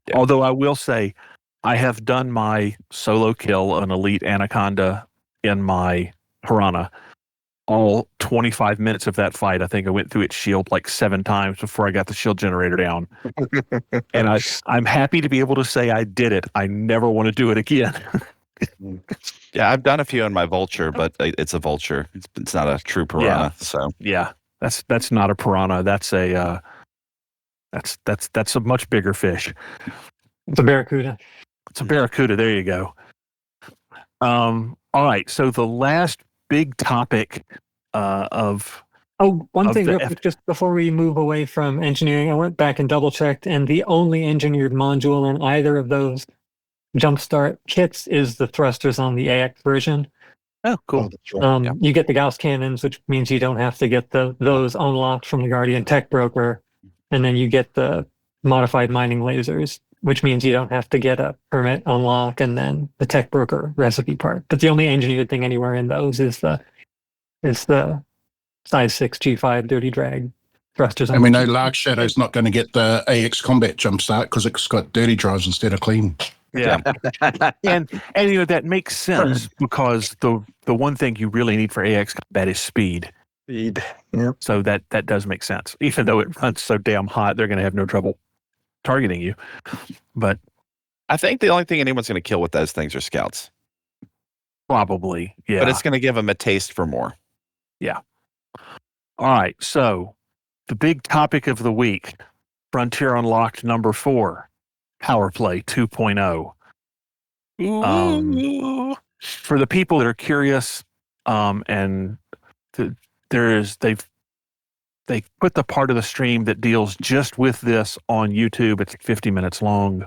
Yeah. Although I will say, I have done my solo kill an elite anaconda in my piranha. All 25 minutes of that fight, I think I went through its shield like 7 times before I got the shield generator down. And I'm happy to be able to say I did it. I never want to do it again. yeah, I've done a few in my vulture, but it's a vulture. It's not a true piranha. So Yeah, that's not a piranha. That's a that's a much bigger fish. it's a barracuda. It's a barracuda. There you go. All right. So the last big topic of One of thing the real quick, just before we move away from engineering, I went back and double checked, and the only engineered module in either of those jumpstart kits is the thrusters on the AX version. oh, cool. that's right. You get the Gauss cannons, which means you don't have to get those unlocked from the Guardian Tech Broker, and then you get the modified mining lasers, which means you don't have to get a permit unlock and then the Tech Broker recipe part. But the only engineered thing anywhere in those is the size 6 G5 dirty drag thrusters. And we know Lark Shadow's not going to get the AX Combat Jumpstart because it's got dirty drives instead of clean. Yeah. and that makes sense because the one thing you really need for AX combat is speed. Speed. Yep. So that does make sense. Even though it runs so damn hot, they're going to have no trouble targeting you. But I think the only thing anyone's going to kill with those things are scouts. probably, yeah. But it's going to give them a taste for more. Yeah. All right, so the big topic of the week, Frontier Unlocked number 4, Power Play 2.0. For the people that are curious, and they put the part of the stream that deals just with this on YouTube. It's 50 minutes long,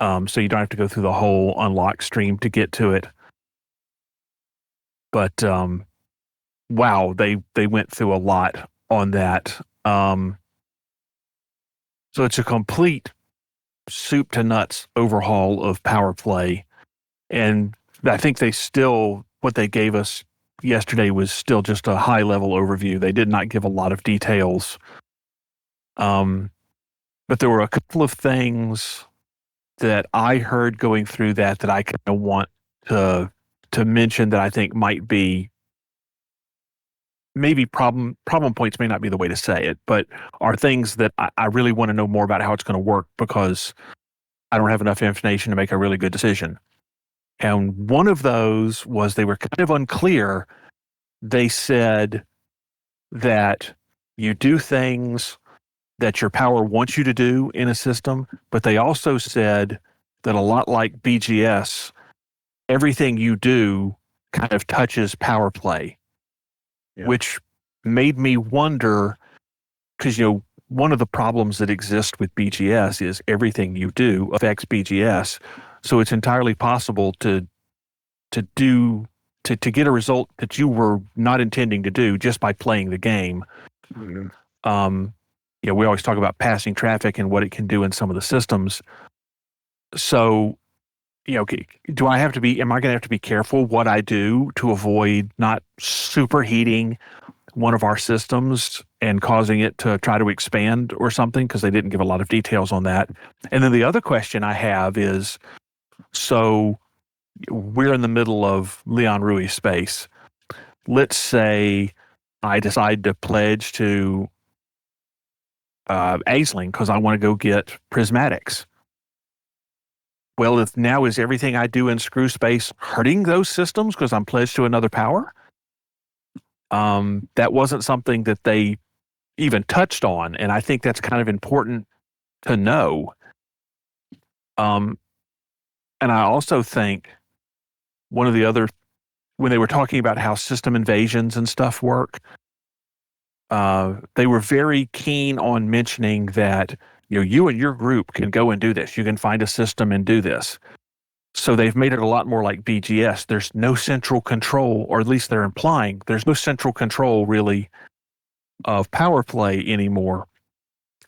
so you don't have to go through the whole unlock stream to get to it. But wow, they went through a lot on that. So it's a complete soup to nuts overhaul of Power Play. And I think what they gave us yesterday was still just a high level overview. They did not give a lot of details. But there were a couple of things that I heard going through that I kind of want to mention that I think might be maybe problem points, may not be the way to say it, but are things that I really want to know more about how it's going to work, because I don't have enough information to make a really good decision. And one of those was they were kind of unclear. They said that you do things that your power wants you to do in a system, but they also said that a lot like BGS, everything you do kind of touches Power Play, which made me wonder, because, one of the problems that exists with BGS is everything you do affects BGS. So it's entirely possible to get a result that you were not intending to do just by playing the game. Mm-hmm. We always talk about passing traffic and what it can do in some of the systems. So, am I going to have to be careful what I do to avoid not superheating one of our systems and causing it to try to expand or something? Because they didn't give a lot of details on that. And then the other question I have is, so we're in the middle of Leon Rui space. Let's say I decide to pledge to Aisling because I want to go get prismatics. Well, is everything I do in screw space hurting those systems because I'm pledged to another power? That wasn't something that they even touched on, and I think that's kind of important to know. And I also think one of the other, when they were talking about how system invasions and stuff work, they were very keen on mentioning that you and your group can go and do this. You can find a system and do this. So they've made it a lot more like BGS. There's no central control, or at least they're implying there's no central control really of Power Play anymore,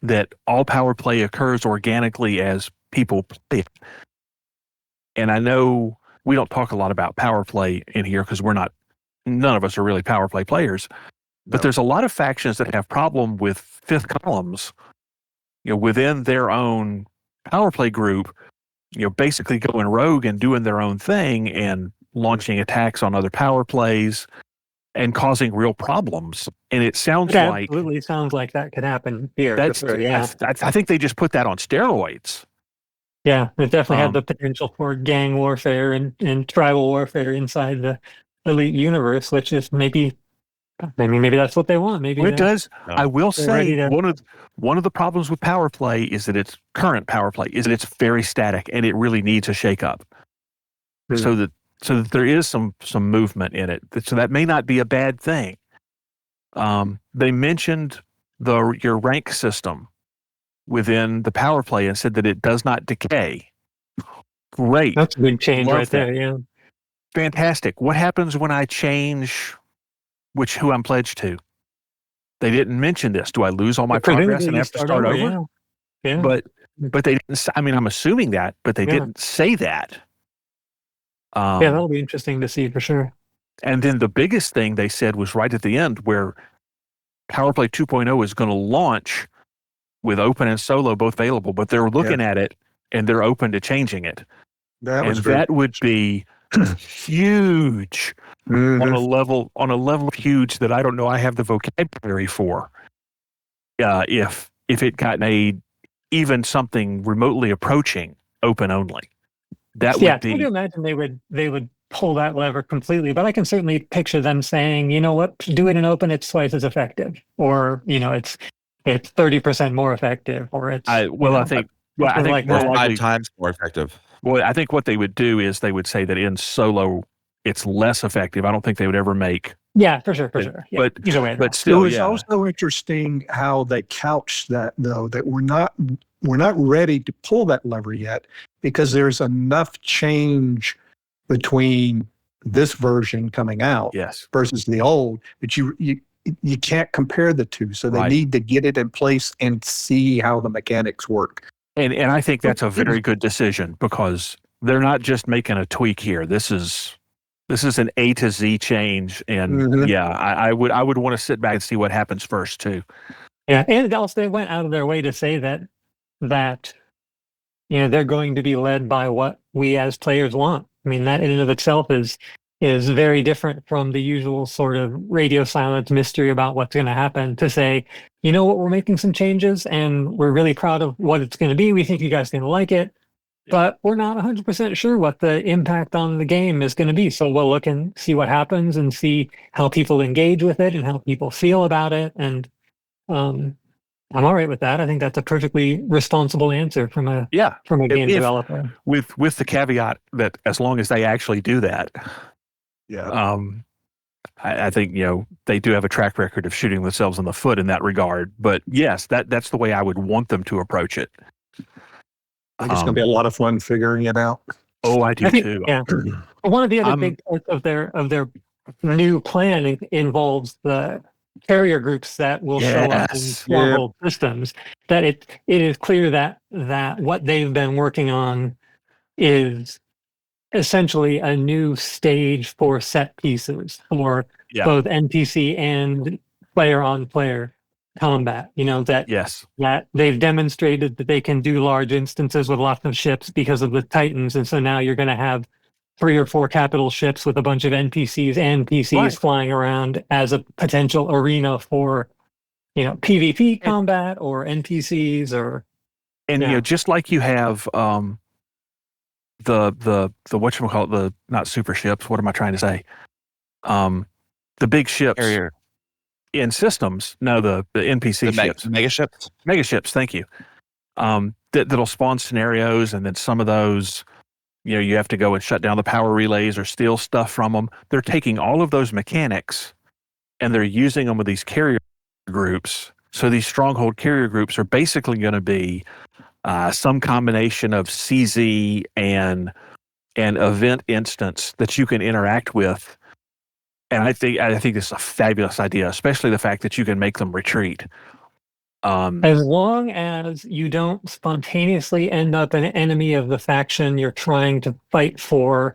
that all Power Play occurs organically as people play it. And I know we don't talk a lot about Power Play in here because none of us are really Power Play players, but there's a lot of factions that have problem with fifth columns, within their own Power Play group, basically going rogue and doing their own thing and launching attacks on other Power Plays and causing real problems. And it sounds absolutely sounds like that could happen here. I think they just put that on steroids. Yeah, it definitely had the potential for gang warfare and tribal warfare inside the Elite universe, which is maybe that's what they want. Maybe it does. No. I will say one of the problems with Power Play is that its current Power Play is that it's very static and it really needs a shakeup. So that there is some movement in it. So that may not be a bad thing. They mentioned your rank system within the Power Play and said that it does not decay. Great. That's a big change right there. Yeah. Fantastic. What happens when I change who I'm pledged to? They didn't mention this. Do I lose all my progress and have to start over? Yeah. But they didn't. I mean, I'm assuming that, but they didn't say that. That'll be interesting to see for sure. And then the biggest thing they said was right at the end, where Power Play 2.0 is going to launch with open and solo both available, but they're looking at it and they're open to changing it. That would be huge. On a level huge that I don't know I have the vocabulary for. If it got made even something remotely approaching open only, that would be. I would imagine they would pull that lever completely, but I can certainly picture them saying, you know what, do it in open, it's twice as effective, or it's 30% more effective, or it's I think like more that. likely 5 times more effective. Well, I think what they would do is they would say that in solo it's less effective. I don't think they would ever make. Yeah, for sure. Yeah, But either way, but It still, was yeah, also interesting how they couched that, though, that we're not ready to pull that lever yet because there's enough change between this version coming out yes, versus the old that you can't compare the two. So they Right. need to get it in place and see how the mechanics work. and I think that's a very good decision because they're not just making a tweak here. This is an A to Z change, and Mhm. yeah, I would want to sit back and see what happens first too. Yeah, and also they went out of their way to say that they're going to be led by what we as players want. I mean, that in and of itself is very different from the usual sort of radio silence mystery about what's going to happen. To say, you know what, we're making some changes and we're really proud of what it's going to be. We think you guys are going to like it, but we're not 100% sure what the impact on the game is going to be. So we'll look and see what happens and see how people engage with it and how people feel about it. And I'm all right with that. I think that's a perfectly responsible answer from a game developer. With the caveat that as long as they actually do that, Yeah. I think they do have a track record of shooting themselves in the foot in that regard. But yes, that's the way I would want them to approach it. I think it's going to be a lot of fun figuring it out. Oh, I do too. Yeah. One of the other big parts of their new plan involves the carrier groups that will show up in Stronghold systems. That it is clear that what they've been working on is essentially a new stage for set pieces for both NPC and player-on-player combat. That they've demonstrated that they can do large instances with lots of ships because of the Titans, and so now you're going to have 3 or 4 capital ships with a bunch of NPCs and PCs flying around as a potential arena for PvP combat or NPCs or just like you have the whatchamacallit, the not super ships, what am I trying to say? The big ships in systems. No, the NPC ships. Mega ships, thank you. That'll spawn scenarios, and then some of those you have to go and shut down the power relays or steal stuff from them. They're taking all of those mechanics and they're using them with these carrier groups. So these stronghold carrier groups are basically going to be some combination of CZ and an event instance that you can interact with. And I think this is a fabulous idea, especially the fact that you can make them retreat. As long as you don't spontaneously end up an enemy of the faction you're trying to fight for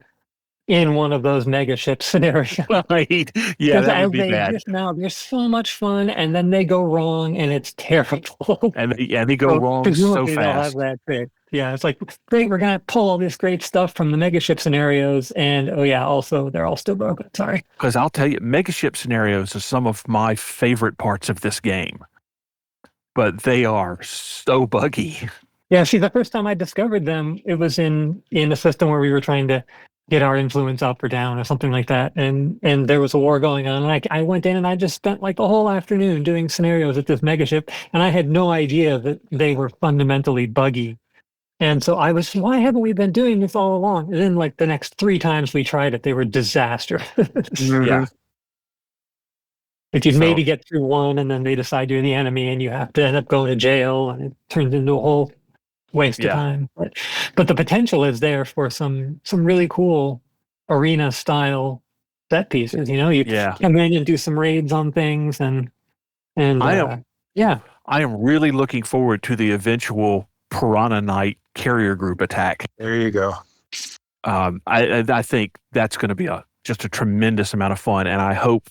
in one of those mega ship scenarios. Right. Yeah, that would be bad. They're so much fun, and then they go wrong, and it's terrible. And they go wrong so fast. They'll have that trick. Yeah, it's like, great, we're going to pull all this great stuff from the mega ship scenarios, and also they're all still broken. Sorry. Because I'll tell you, mega ship scenarios are some of my favorite parts of this game. But they are so buggy. Yeah, see, the first time I discovered them, it was in a system where we were trying to get our influence up or down or something like that. And there was a war going on. And I went in and I just spent like the whole afternoon doing scenarios at this megaship. And I had no idea that they were fundamentally buggy. And so I was, why haven't we been doing this all along? And then like the next 3 times we tried it, they were disastrous. Yeah. If you maybe get through one and then they decide you're the enemy and you have to end up going to jail and it turns into a whole waste of time. But the potential is there for some really cool arena style set pieces. You come in and do some raids on things and I am really looking forward to the eventual Piranha Knight carrier group attack. There you go. I think that's going to be just a tremendous amount of fun, and I hope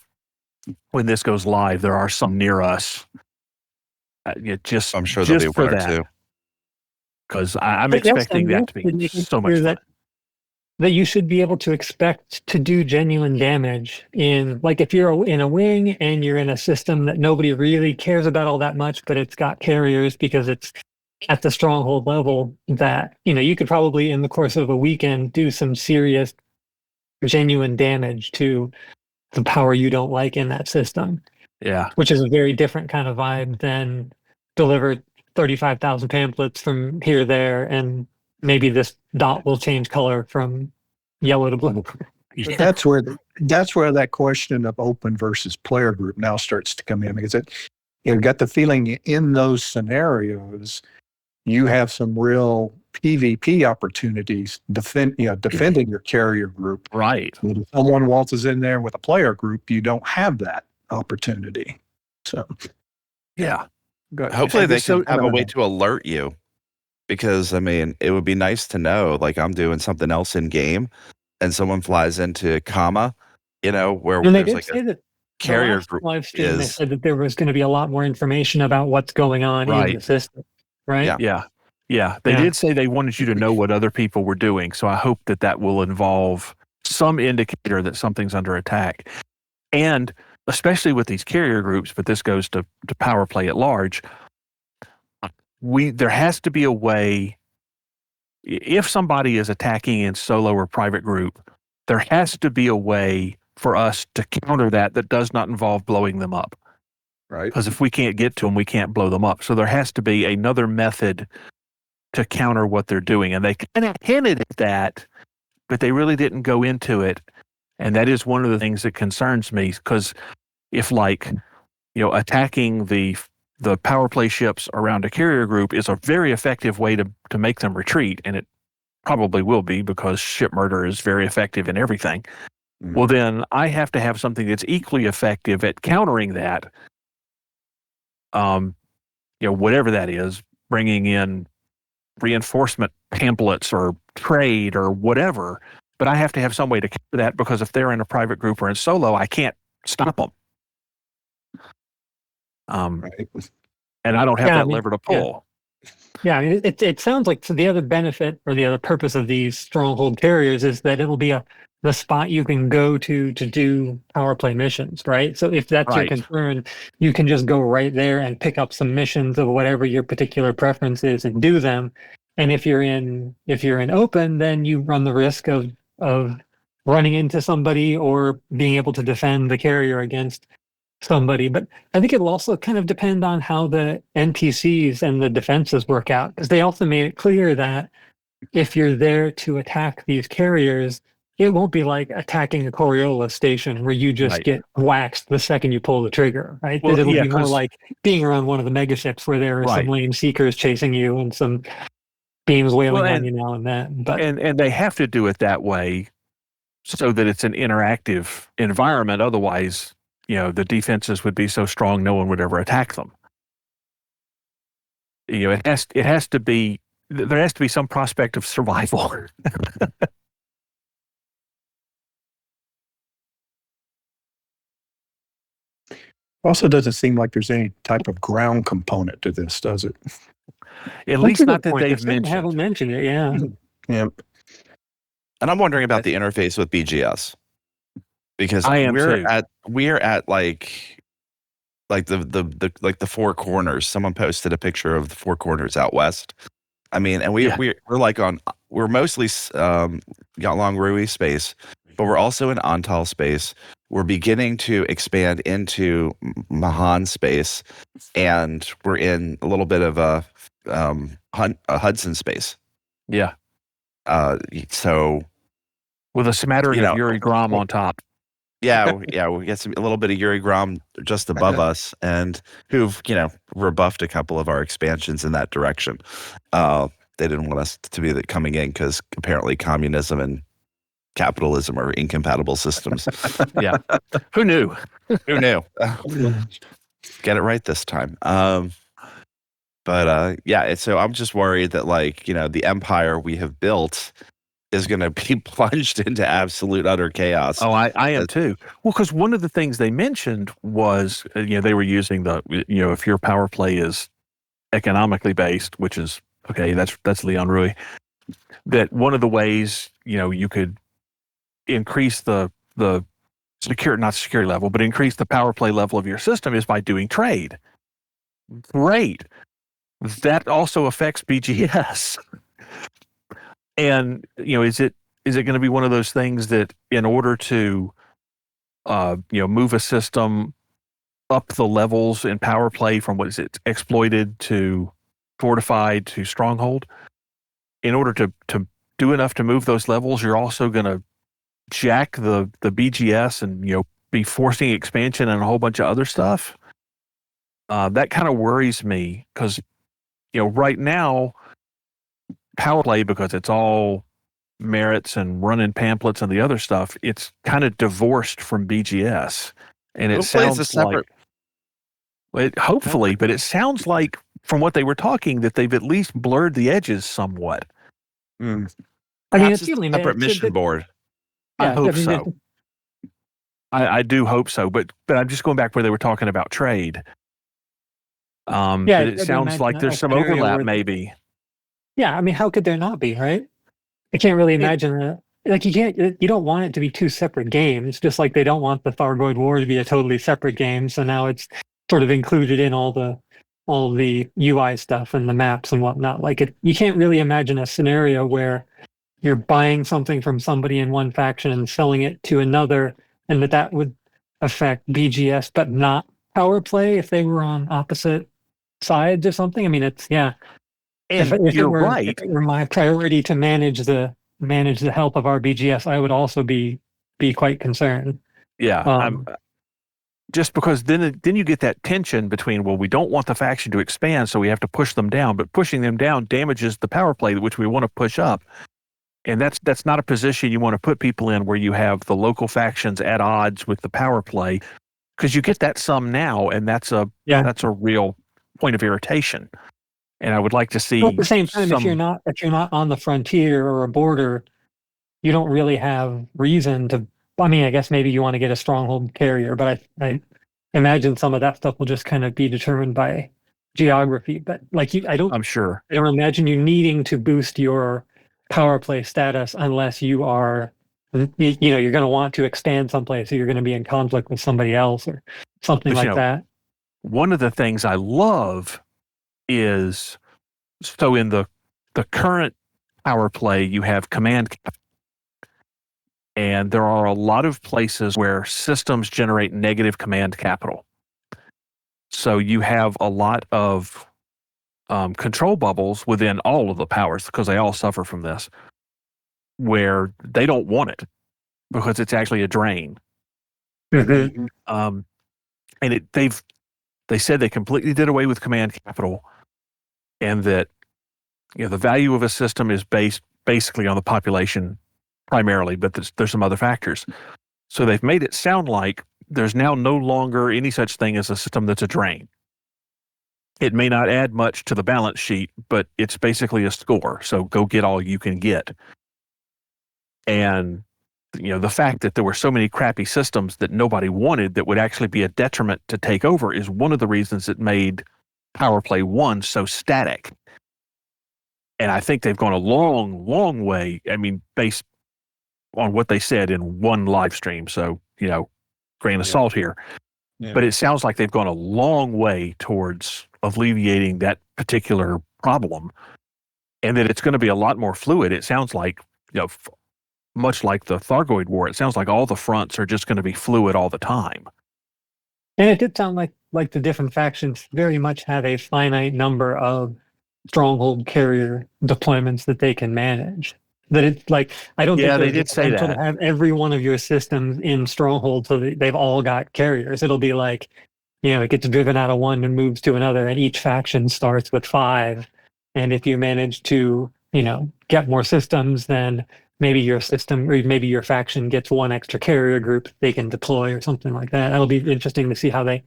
when this goes live, there are some near us. I'm sure there'll be one or two. Because I'm expecting that to be so much fun. That you should be able to expect to do genuine damage in, like if you're in a wing and you're in a system that nobody really cares about all that much, but it's got carriers because it's at the stronghold level, that you could probably in the course of a weekend do some serious genuine damage to the power you don't like in that system, Yeah. which is a very different kind of vibe than deliver 35,000 pamphlets from here, there, and maybe this dot will change color from yellow to blue. But that's where that question of open versus player group now starts to come in, because got the feeling in those scenarios you have some real PvP opportunities defending your carrier group. Right. If someone waltzes in there with a player group, you don't have that opportunity. So Yeah. Hopefully they so- can have a way to alert you, because I mean, it would be nice to know, like, I'm doing something else in game and someone flies into comma, where And they there's did like say a that carrier the last group live stream, they is said that there was going to be a lot more information about what's going on in Right. the system, right? Yeah. Yeah. Yeah. They Yeah. did say they wanted you to know what other people were doing. So I hope that will involve some indicator that something's under attack. And especially with these carrier groups, but this goes to power play at large, there has to be a way, if somebody is attacking in solo or private group, there has to be a way for us to counter that does not involve blowing them up. right. Because if we can't get to them, we can't blow them up. So there has to be another method to counter what they're doing. And they kind of hinted at that, but they really didn't go into it. And that is one of the things that concerns me, because if attacking the power play ships around a carrier group is a very effective way to make them retreat, and it probably will be, because ship murder is very effective in everything. Mhm. Well, then I have to have something that's equally effective at countering that. Whatever that is, bringing in reinforcement pamphlets or trade or whatever, but I have to have some way to counter that, because if they're in a private group or in solo, I can't stop them. Right. And I don't have Yeah, that I mean, lever to pull. Yeah, I mean, it sounds like the other benefit or the other purpose of these stronghold carriers is that it'll be the spot you can go to do power play missions, right? So if that's your Right. concern, you can just go right there and pick up some missions of whatever your particular preference is and do them. And if you're in open, then you run the risk of running into somebody or being able to defend the carrier against somebody. But I think it'll also kind of depend on how the NPCs and the defenses work out, because they also made it clear that if you're there to attack these carriers, it won't be like attacking a Coriolis station where you just Right. get waxed the second you pull the trigger, right? Well, It'll yeah, be more 'cause- like being around one of the megaships where there are Right. some lame seekers chasing you and some beams wailing Well, on you now and then. But and they have to do it that way so that it's an interactive environment. Otherwise, the defenses would be so strong no one would ever attack them. It has to be, there has to be some prospect of survival. Also, doesn't seem like there's any type of ground component to this, does it? At that's least a good not that point. They they've certainly haven't mentioned. mentioned it. Yeah. Yeah. And I'm wondering about the interface with BGS, because I am too. we're at like the four corners. Someone posted a picture of the four corners out west. I mean, and we're like we're mostly got long Rui space, but we're also in Antal space. We're beginning to expand into Mahan space, and we're in a little bit of a Hudson space. Yeah. So With a smattering of Yuri Grom on top. yeah, we get a little bit of Yuri Grom just above us, and who've rebuffed a couple of our expansions in that direction. They didn't want us to be coming in because apparently communism and capitalism are incompatible systems. Yeah. Who knew? Who knew? Get it right this time. So I'm just worried that the empire we have built is going to be plunged into absolute utter chaos. Oh, I am too. Well, because one of the things they mentioned was, they were using if your power play is economically based, which is, okay, that's Leon Rui, that one of the ways, you could increase the not security level, but increase the power play level of your system is by doing trade. Great. That also affects BGS. And, is it is it going to be one of those things that in order to move a system up the levels in power play from what is it, exploited to fortified to stronghold, in order to do enough to move those levels, you're also going to jack the BGS and be forcing expansion and a whole bunch of other stuff. That kind of worries me because right now power play, because it's all merits and running pamphlets and the other stuff, it's kind of divorced from BGS, and it sounds like hopefully, but it sounds like from what they were talking that they've at least blurred the edges somewhat. I mean, Perhaps it's really a separate mission board. I hope mean, so. I do hope so, but I'm just going back where they were talking about trade. But it sounds like there's some overlap, maybe. Yeah, I mean, how could there not be, right? I can't really imagine that. Like, you don't want it to be two separate games, just like they don't want the Thargoid War to be a totally separate game. So now it's sort of included in all the UI stuff and the maps and whatnot. Like, you can't really imagine a scenario where you're buying something from somebody in one faction and selling it to another, and that would affect BGS, but not power play if they were on opposite sides or something. I mean, it's And if you're if right. it were my priority to manage the health of our BGS, I would also be quite concerned. Yeah, I'm just because then you get that tension between, well, we don't want the faction to expand, so we have to push them down, but pushing them down damages the power play, which we want to push up. And that's not a position you want to put people in, where you have the local factions at odds with the power play, because you get that some now, and that's a real point of irritation. And I would like to see. But at the same time, if you're not on the frontier or a border, you don't really have reason to. I mean, I guess maybe you want to get a stronghold carrier, but I imagine some of that stuff will just kind of be determined by geography. But I'm sure. I don't imagine you needing to boost your power play status unless you are, you're going to want to expand someplace, or you're going to be in conflict with somebody else or something like that. One of the things I love is, so in the current power play, you have command capital. And there are a lot of places where systems generate negative command capital. So you have a lot of control bubbles within all of the powers, because they all suffer from this, where they don't want it because it's actually a drain. Mm-hmm. And they said they completely did away with command capital, and that the value of a system is based basically on the population primarily, but there's some other factors. So they've made it sound like there's now no longer any such thing as a system that's a drain. It may not add much to the balance sheet, but it's basically a score. So go get all you can get. And the fact that there were so many crappy systems that nobody wanted that would actually be a detriment to take over is one of the reasons that made Power Play 1 so static. And I think they've gone a long, long way. I mean, based on what they said in one live stream. So, grain of salt here. Yeah. But it sounds like they've gone a long way towards alleviating that particular problem, and that it's going to be a lot more fluid. It sounds like, much like the Thargoid War, it sounds like all the fronts are just going to be fluid all the time. And it did sound like the different factions very much have a finite number of stronghold carrier deployments that they can manage. That it's like, I don't think they did say that. To have every one of your systems in stronghold so that they've all got carriers. It'll be like, it gets driven out of one and moves to another, and each faction starts with 5. And if you manage to, get more systems, then maybe your system, or maybe your faction gets one extra carrier group they can deploy or something like that. That'll be interesting to see how they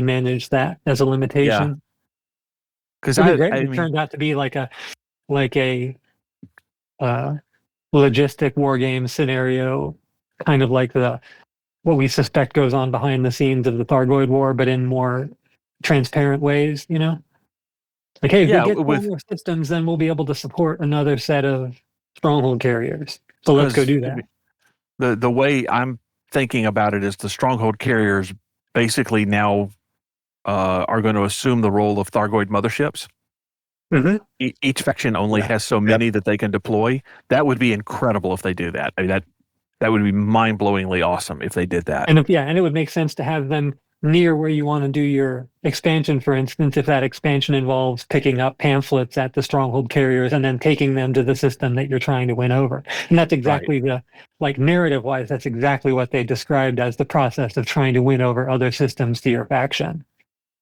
manage that as a limitation. Because it turned out to be like a logistic war game scenario, kind of like what we suspect goes on behind the scenes of the Thargoid War, but in more transparent ways. Like, hey, if we get more systems, then we'll be able to support another set of stronghold carriers. So let's go do that. The way I'm thinking about it is the stronghold carriers basically now are going to assume the role of Thargoid motherships. Mhm. Each faction only has so many that they can deploy. That would be incredible if they do that. I mean, that would be mind-blowingly awesome if they did that. And and it would make sense to have them near where you want to do your expansion, for instance, if that expansion involves picking up pamphlets at the stronghold carriers and then taking them to the system that you're trying to win over. And that's exactly narrative-wise, that's exactly what they described as the process of trying to win over other systems to your faction.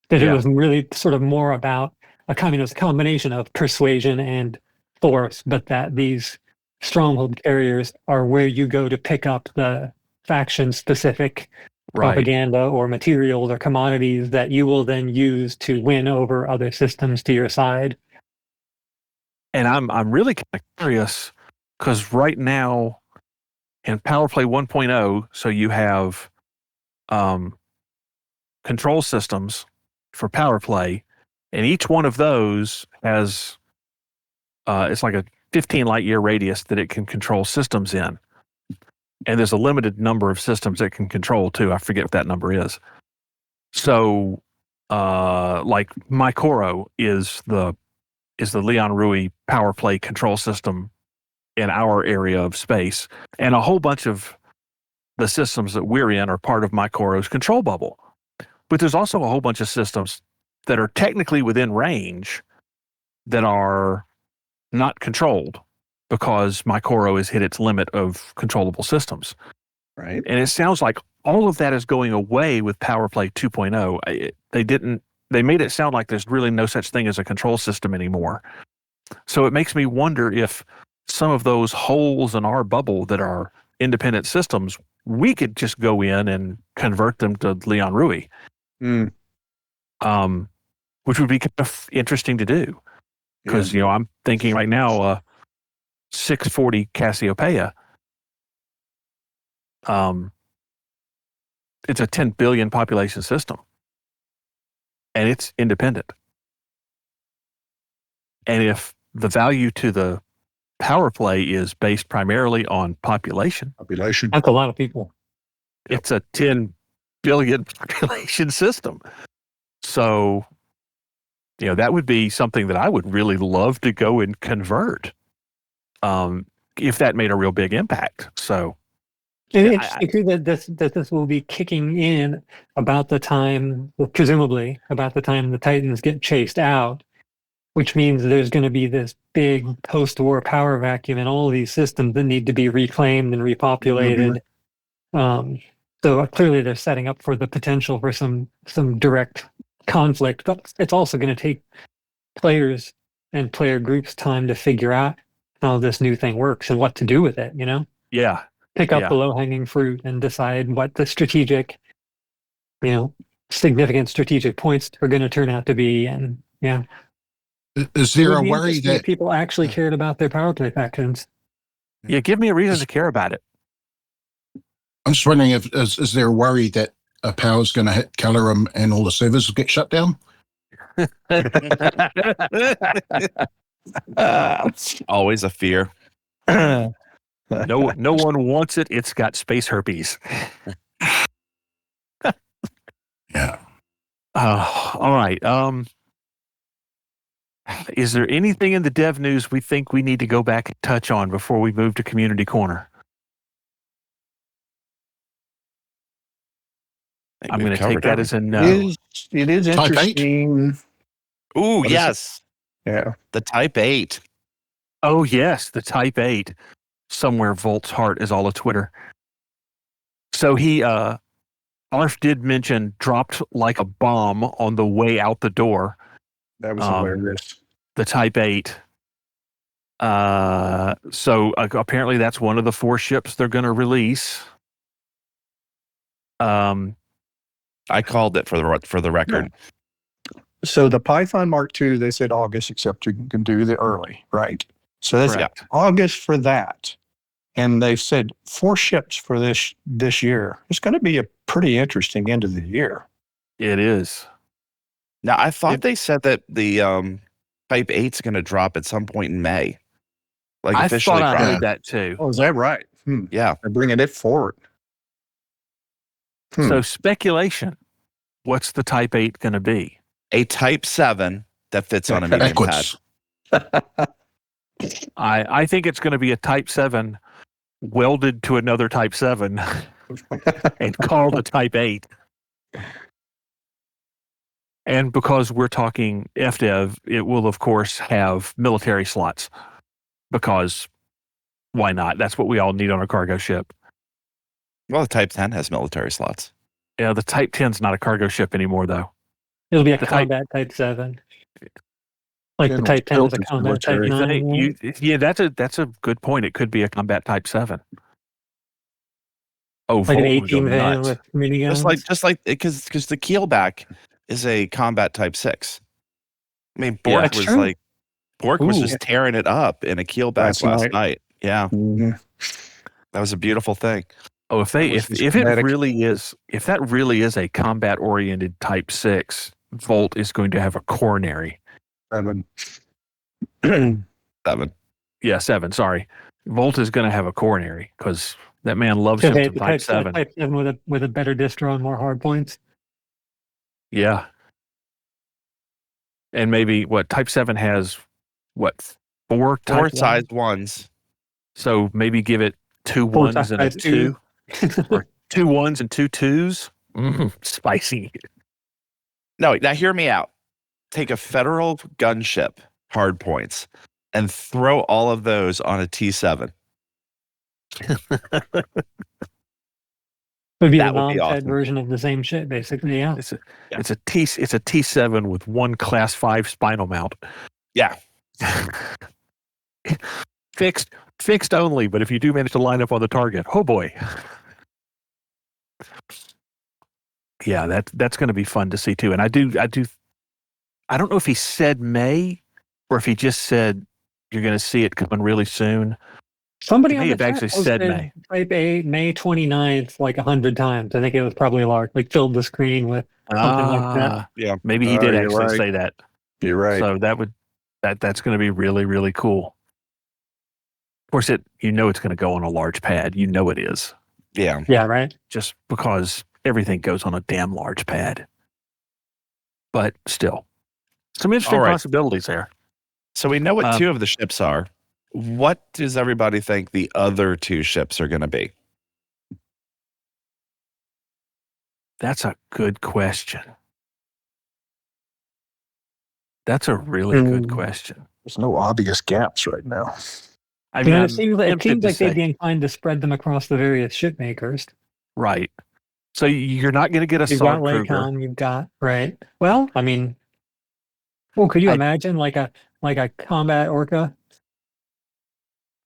That it was really sort of more about a communist combination of persuasion and force, but that these stronghold carriers are where you go to pick up the faction-specific propaganda or materials or commodities that you will then use to win over other systems to your side. And I'm really kind of curious because right now in Power Play 1.0, so you have control systems for Power Play, and each one of those has it's like a 15 light year radius that it can control systems in. And there's a limited number of systems it can control too. I forget what that number is. So, like Maikoro is the Leon Rui power play control system in our area of space, and a whole bunch of the systems that we're in are part of Maikoro's control bubble. But there's also a whole bunch of systems that are technically within range that are not controlled because Maikoro has hit its limit of controllable systems. Right. And it sounds like all of that is going away with Power Play 2.0. They made it sound like there's really no such thing as a control system anymore. So it makes me wonder if some of those holes in our bubble that are independent systems, we could just go in and convert them to Leon Rui. Mm. Which would be kind of interesting to do. Because, I'm thinking right now, 640 Cassiopeia, it's a 10 billion population system. And it's independent. And if the value to the power play is based primarily on population, that's a lot of people. It's a 10 billion population system. So, that would be something that I would really love to go and convert if that made a real big impact. So, and interesting too that this will be kicking in about the time, presumably about the time the Titans get chased out, which means there's going to be this big post-war power vacuum in all of these systems that need to be reclaimed and repopulated. So clearly they're setting up for the potential for some direct conflict, but it's also going to take players and player groups time to figure out how this new thing works and what to do with it, Yeah. Pick up the low-hanging fruit and decide what the strategic, significant strategic points are going to turn out to be. And is there a worry that people actually cared about their power play factions? Yeah, give me a reason to care about it. I'm just wondering if is there a worry that a power's going to hit Calarum and all the servers will get shut down? Always a fear. No one wants it. It's got space herpes. Yeah. All right. Is there anything in the dev news we think we need to go back and touch on before we move to Community Corner? I'm going to take that as a no. It is interesting. Ooh, yes. Yeah. The Type 8. Oh, yes, the Type 8. Somewhere Volt's heart is all a Twitter. So he, Arf did mention dropped like a bomb on the way out the door. That was hilarious. The Type 8. So apparently that's one of the 4 ships they're going to release. I called it for the record. Yeah. So the Python Mark II, they said August, except you can do the early, right? So that's August for that. And they said 4 ships for this year. It's going to be a pretty interesting end of the year. It is. Now, I thought they said that the Type 8's going to drop at some point in May. Like officially I thought I heard that too. Oh, is that right? Yeah. They're bringing it forward. So speculation, what's the Type 8 going to be? A Type 7 that fits on a medium pad. I think it's going to be a Type 7 welded to another Type 7 and called a Type 8. And because we're talking FDev, it will, of course, have military slots. Because why not? That's what we all need on a cargo ship. Well, the Type 10 has military slots. Yeah, the Type 10's not a cargo ship anymore, though. It'll be a The combat type 7. Like the General Type 10 is a Tilton's combat type military. 9. right? Yeah, that's a good point. It could be a combat Type 7. Oh, Like an Volt would go 18 van nuts. with miniguns. Just like because the keelback is a combat Type 6. I mean, Yeah. Bork That's was true. like Bork was Ooh. just tearing it up in a keelback last night. Yeah, Mhm. that was a beautiful thing. Oh, if It that really is a combat oriented Type 6, Volt is going to have a coronary. 7. 7. Yeah, 7. Sorry, Volt is going to have a coronary because that man loves So him they some the Type 7. Type 7 with a better distro and more hard points. Yeah, and maybe what Type 7 has, what 4 Type 1? Size ones. So maybe give it 2 4 1s and a Type 2, or 2 1s and 2 2s. Spicy. No, now hear me out. Take a federal gunship, hard points, and throw all of those on a T7. Would be That the would be non-fed awesome. version of the same shit, basically. Yeah. It's a T7 with 1 Class 5 spinal mount. Yeah. Fixed only, but if you do manage to line up on the target, oh boy. Yeah, that's going to be fun to see too. And I don't know if he said May or if he just said you're going to see it coming really soon. Somebody He on may the have chat actually said posted May. Type A May 29th like 100 times. I think it was probably large, like filled the screen with something like that. Yeah. Maybe he did you're actually right. say that. You're right. So that's going to be really, really cool. Of course, it's going to go on a large pad. You know it is. Yeah. Yeah, right. Just because everything goes on a damn large pad. But still, some interesting All right. possibilities there. So we know what 2 of the ships are. What does everybody think the other 2 ships are going to be? That's a good question. That's a really good question. There's no obvious gaps right now. I mean, it seems like tempted to they'd be say, inclined to spread them across the various ship makers. right. So you're not going to get a You've got Sod Kruger. Lakon, you've got right. Well, I mean, could you imagine like a combat orca?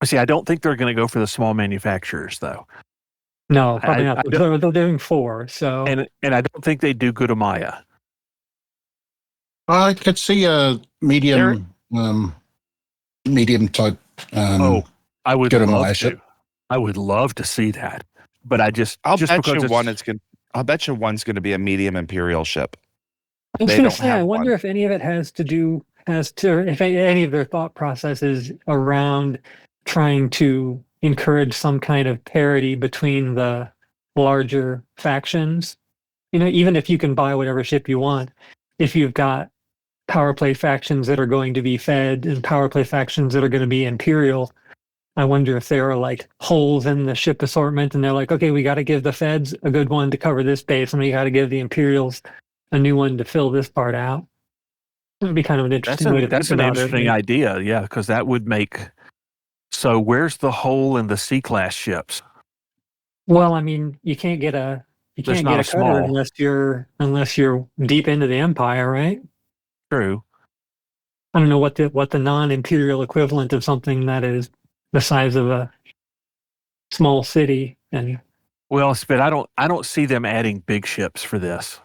See, I don't think they're going to go for the small manufacturers, though. No, probably I not. don't- They're doing 4, so And I don't think they do Gudamaya. I could see a medium type. I would Good love Amaya to. ship. I would love to see that. But I'll just bet because you it's- I'll bet you one's going to be a medium Imperial ship. I was They going to don't say, I have wonder one. if any of it if any of their thought processes around trying to encourage some kind of parity between the larger factions. Even if you can buy whatever ship you want, if you've got power play factions that are going to be fed and power play factions that are going to be imperial, I wonder if there are like holes in the ship assortment and they're like, okay, we got to give the feds a good one to cover this base and we got to give the imperials a new one to fill this part out. That would be kind of an interesting way to that's think an about interesting it. idea, yeah, because that would make. So where's the hole in the C-class ships? Well, I mean, you can't get a There's not cutter a small. unless you're deep into the empire, right? True. I don't know what the non-imperial equivalent of something that is the size of a small city. And Well, but I don't see them adding big ships for this.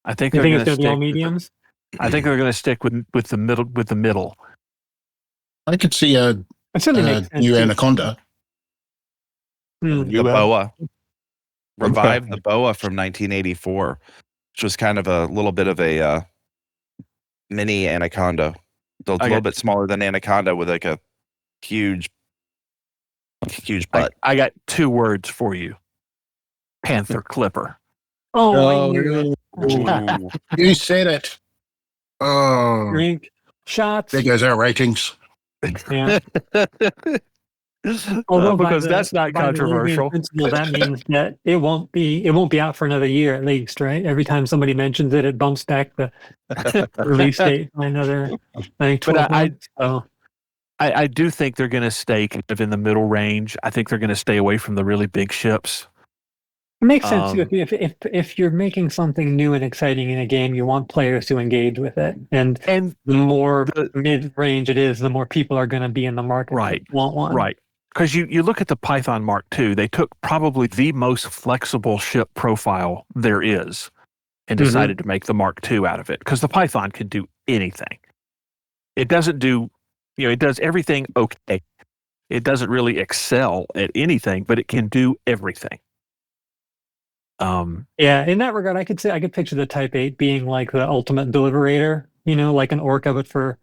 I think you they're think going it's to going to be all stick. mediums? I think they're going to stick with the middle. I could see a It certainly makes sense. new too. Anaconda. Hmm. The BOA. Revive the BOA from 1984, which was kind of a little bit of a mini Anaconda. A little bit smaller than Anaconda with like a huge butt. I got 2 words for you. Panther Clipper. Oh, I Oh, knew it. Ooh. you said it. Oh, Drink. Shots. There goes our ratings. Yeah. Although because that's not by the controversial. principle, that means that it won't be out for another year at least, right? Every time somebody mentions it, it bumps back the release date by another, I think, 12 months. So I do think they're going to stay kind of in the middle range. I think they're going to stay away from the really big ships. it makes sense too. If you're making something new and exciting in a game, you want players to engage with it, and the more mid-range it is, the more people are going to be in the market that want one. Right. Because you look at the Python Mark II, they took probably the most flexible ship profile there is and decided to make the Mark II out of it. Because the Python can do anything. It doesn't do, it does everything okay. It doesn't really excel at anything, but it can do everything. Yeah, in that regard, I could picture the Type 8 being like the ultimate deliberator, like an Orca, but for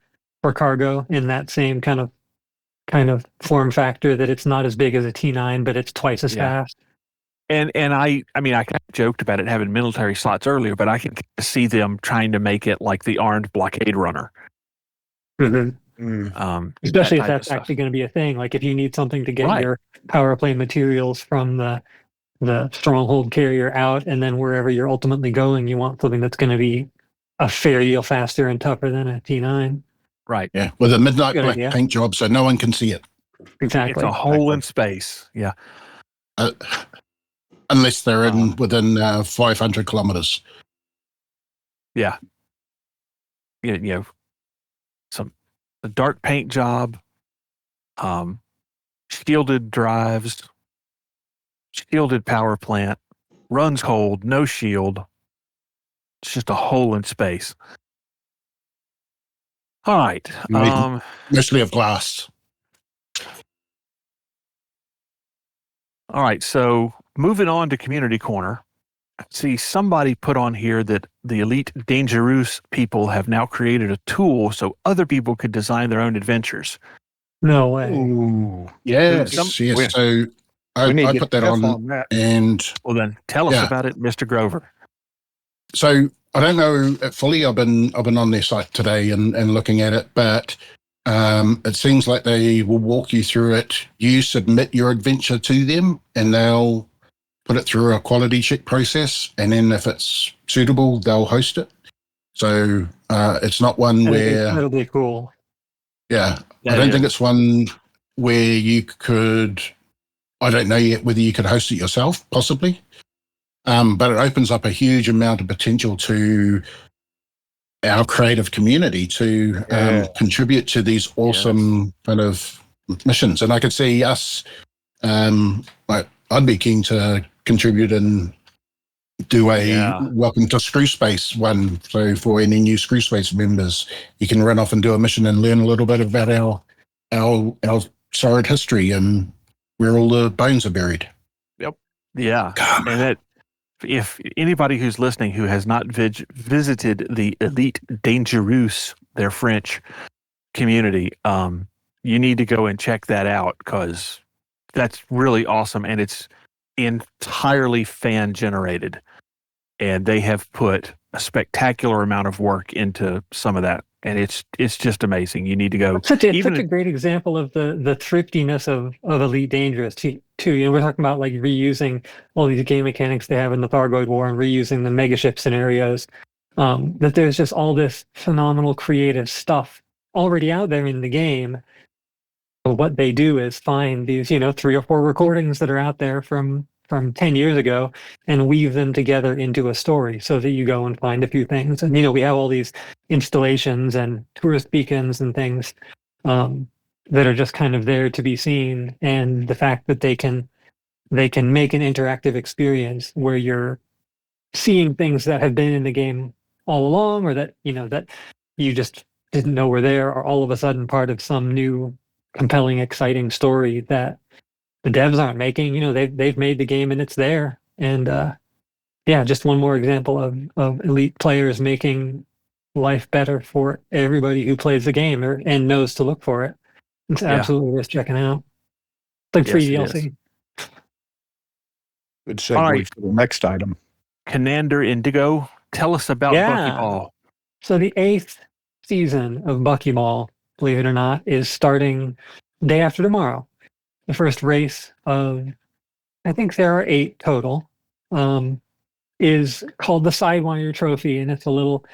cargo in that same kind of form factor, that it's not as big as a T9, but it's twice as fast. And I kind of joked about it having military slots earlier, but I can see them trying to make it like the armed blockade runner. Especially if that's actually going to be a thing. Like if you need something to get your power plane materials from the stronghold carrier out, and then wherever you're ultimately going, you want something that's going to be a fair deal faster and tougher than a T9. Right. Yeah, with a midnight black paint job so no one can see it. Exactly. It's a hole in space. Yeah. Unless they're within 500 kilometers. Yeah. A dark paint job, shielded drives, shielded power plant, runs cold, no shield. It's just a hole in space. All right. Mostly of glass. All right. So moving on to Community Corner. See, somebody put on here that the Elite Dangerous people have now created a tool so other people could design their own adventures. No way. Ooh. Yes. So I put that on that. And well, then tell us about it, Mr. Grover. So I don't know fully. I've been on their site today and looking at it, but it seems like they will walk you through it. You submit your adventure to them, and they'll put it through a quality check process, and then if it's suitable, they'll host it. So it's not one where incredibly cool. Yeah, I don't think it's one where you could. I don't know yet whether you could host it yourself, possibly. But it opens up a huge amount of potential to our creative community to contribute to these awesome kind of missions. And I could see us, I'd be keen to contribute and do a welcome to Screw Space one. So for any new Screw Space members, you can run off and do a mission and learn a little bit about our sordid history and where all the bones are buried. Yep. Yeah. And that, if anybody who's listening who has not visited the Elite Dangerous, their French community, you need to go and check that out, because that's really awesome, and it's entirely fan generated, and they have put a spectacular amount of work into some of that, and it's just amazing. You need to go. It's such a great example of the thriftiness of Elite Dangerous too. We're talking about like reusing all these game mechanics they have in the Thargoid War and reusing the megaship scenarios. That there's just all this phenomenal creative stuff already out there in the game. But what they do is find these, 3 or 4 recordings that are out there from 10 years ago and weave them together into a story so that you go and find a few things. And, we have all these installations and tourist beacons and things that are just kind of there to be seen. And the fact that they can make an interactive experience where you're seeing things that have been in the game all along, or that, that you just didn't know were there, or all of a sudden part of some new compelling, exciting story that the devs aren't making. They've made the game and it's there. And just one more example of Elite players making life better for everybody who plays the game and knows to look for it. It's absolutely worth checking out. It's like free DLC. Good segue for the next item. Commander Indigo, tell us about Buckyball. So the 8th season of Buckyball, believe it or not, is starting day after tomorrow. The first race of, I think there are 8 total, is called the Sidewinder Trophy, and it's a little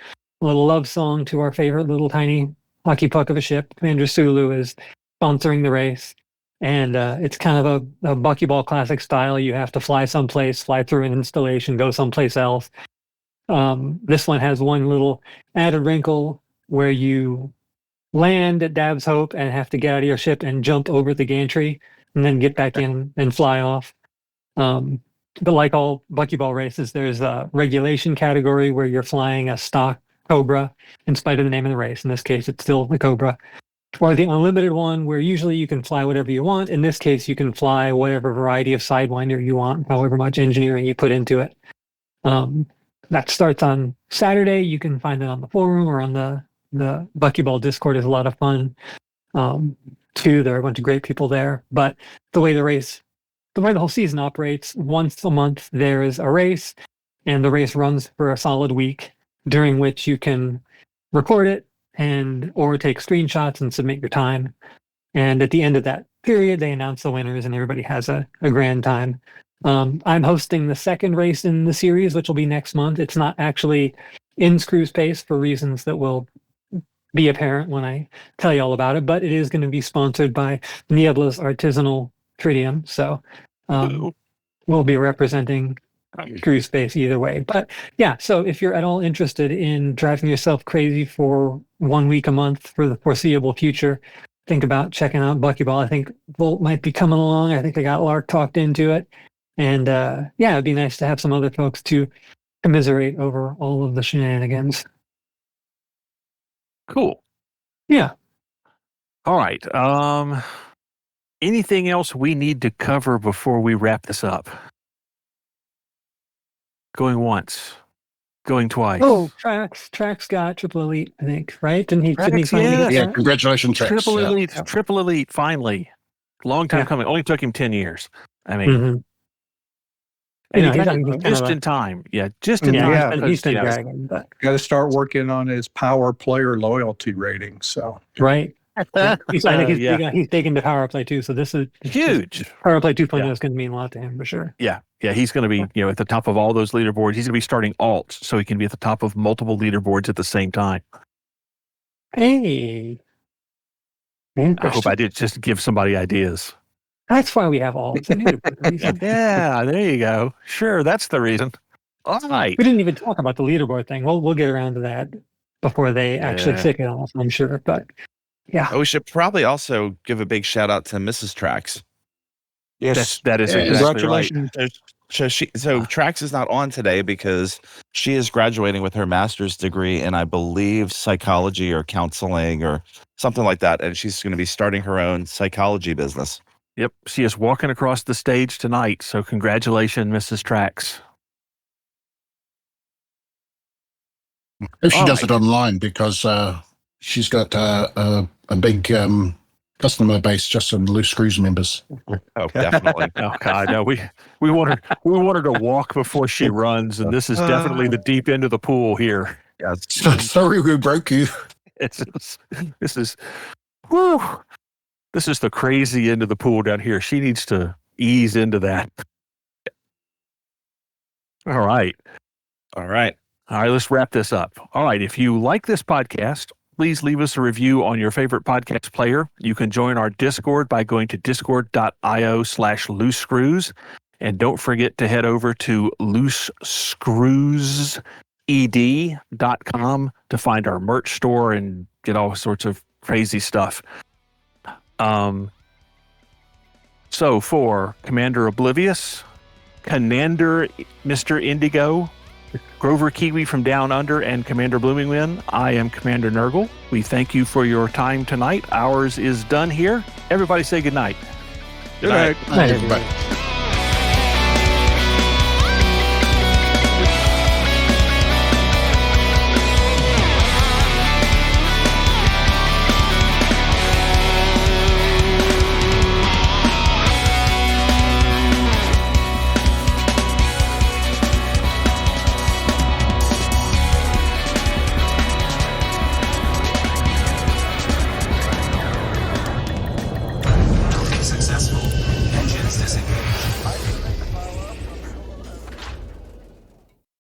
love song to our favorite little tiny hockey puck of a ship. Commander Sulu is sponsoring the race, and it's kind of a Buckyball classic style. You have to fly someplace, fly through an installation, go someplace else. This one has one little added wrinkle where you land at Dab's Hope and have to get out of your ship and jump over the gantry and then get back in and fly off. But like all Buckyball races, there's a regulation category where you're flying a stock Cobra in spite of the name of the race. In this case, it's still the Cobra. Or the unlimited one where usually you can fly whatever you want. In this case, you can fly whatever variety of Sidewinder you want, however much engineering you put into it. That starts on Saturday. You can find it on the forum or on the Buckyball Discord. Is a lot of fun. Too, there are a bunch of great people there. But the way the whole season operates, once a month there is a race, and the race runs for a solid week, during which you can record it or take screenshots and submit your time. And at the end of that period, they announce the winners, and everybody has a grand time. I'm hosting the second race in the series, which will be next month. It's not actually in Screw Space for reasons that will be apparent when I tell you all about it, but it is going to be sponsored by Niebla's Artisanal Tritium. So we'll be representing Screw Space either way. But yeah, so if you're at all interested in driving yourself crazy for 1 week a month for the foreseeable future, think about checking out Buckyball. I think Volt might be coming along. I think they got Lark talked into it. And yeah, it'd be nice to have some other folks to commiserate over all of the shenanigans. Cool. Yeah. All right. Anything else we need to cover before we wrap this up? Going once, going twice. Oh, Trax got Triple Elite, I think, right? Didn't he Trax, finally get Yeah, that? congratulations, Trax. Triple Elite, finally. Long time coming. Only took him 10 years. I mean, Mhm. and You know, he got he's it kind just of in time. Yeah, just in time. Yeah, because, he's been you know, dragging, but Got to start working on his power player loyalty rating. So right. Yeah. I think yeah. he's taken to Power Play too, so this is Huge. Power Play 2.0 Yeah. is going to mean a lot to him for sure. Yeah, he's going to be, at the top of all those leaderboards. He's going to be starting alts, so he can be at the top of multiple leaderboards at the same time. Hey, I hope I did just give somebody ideas. that's why we have all. Yeah, there you go. Sure, that's the reason. All right. We didn't even talk about the leaderboard thing. We'll get around to that before they actually stick it off, I'm sure. But yeah, Oh, we should probably also give a big shout out to Mrs. Trax. yes, That is Yeah, exactly right. congratulations. So Trax is not on today because she is graduating with her master's degree in, I believe, psychology or counseling or something like that, and she's going to be starting her own psychology business. Yep, she is walking across the stage tonight. So congratulations, Mrs. Trax. If she All does right. it online, because she's got a big customer base just in Loose Screws members. Oh, definitely. Oh God, no, we want her to walk before she runs, and this is definitely the deep end of the pool here. Yes. Sorry we broke you. This is the crazy end of the pool down here. She needs to ease into that. All right. All right. All right, let's wrap this up. All right, if you like this podcast, please leave us a review on your favorite podcast player. You can join our Discord by going to discord.io/loosescrews. And don't forget to head over to loosescrewsed.com to find our merch store and get all sorts of crazy stuff. So for Commander Oblivious, Conander Mr. Indigo, Grover Kiwi from Down Under, and Commander Bloomingwind, I am Commander Nurgle. We thank you for your time tonight. Ours is done here. Everybody say good night. Good night. Everybody.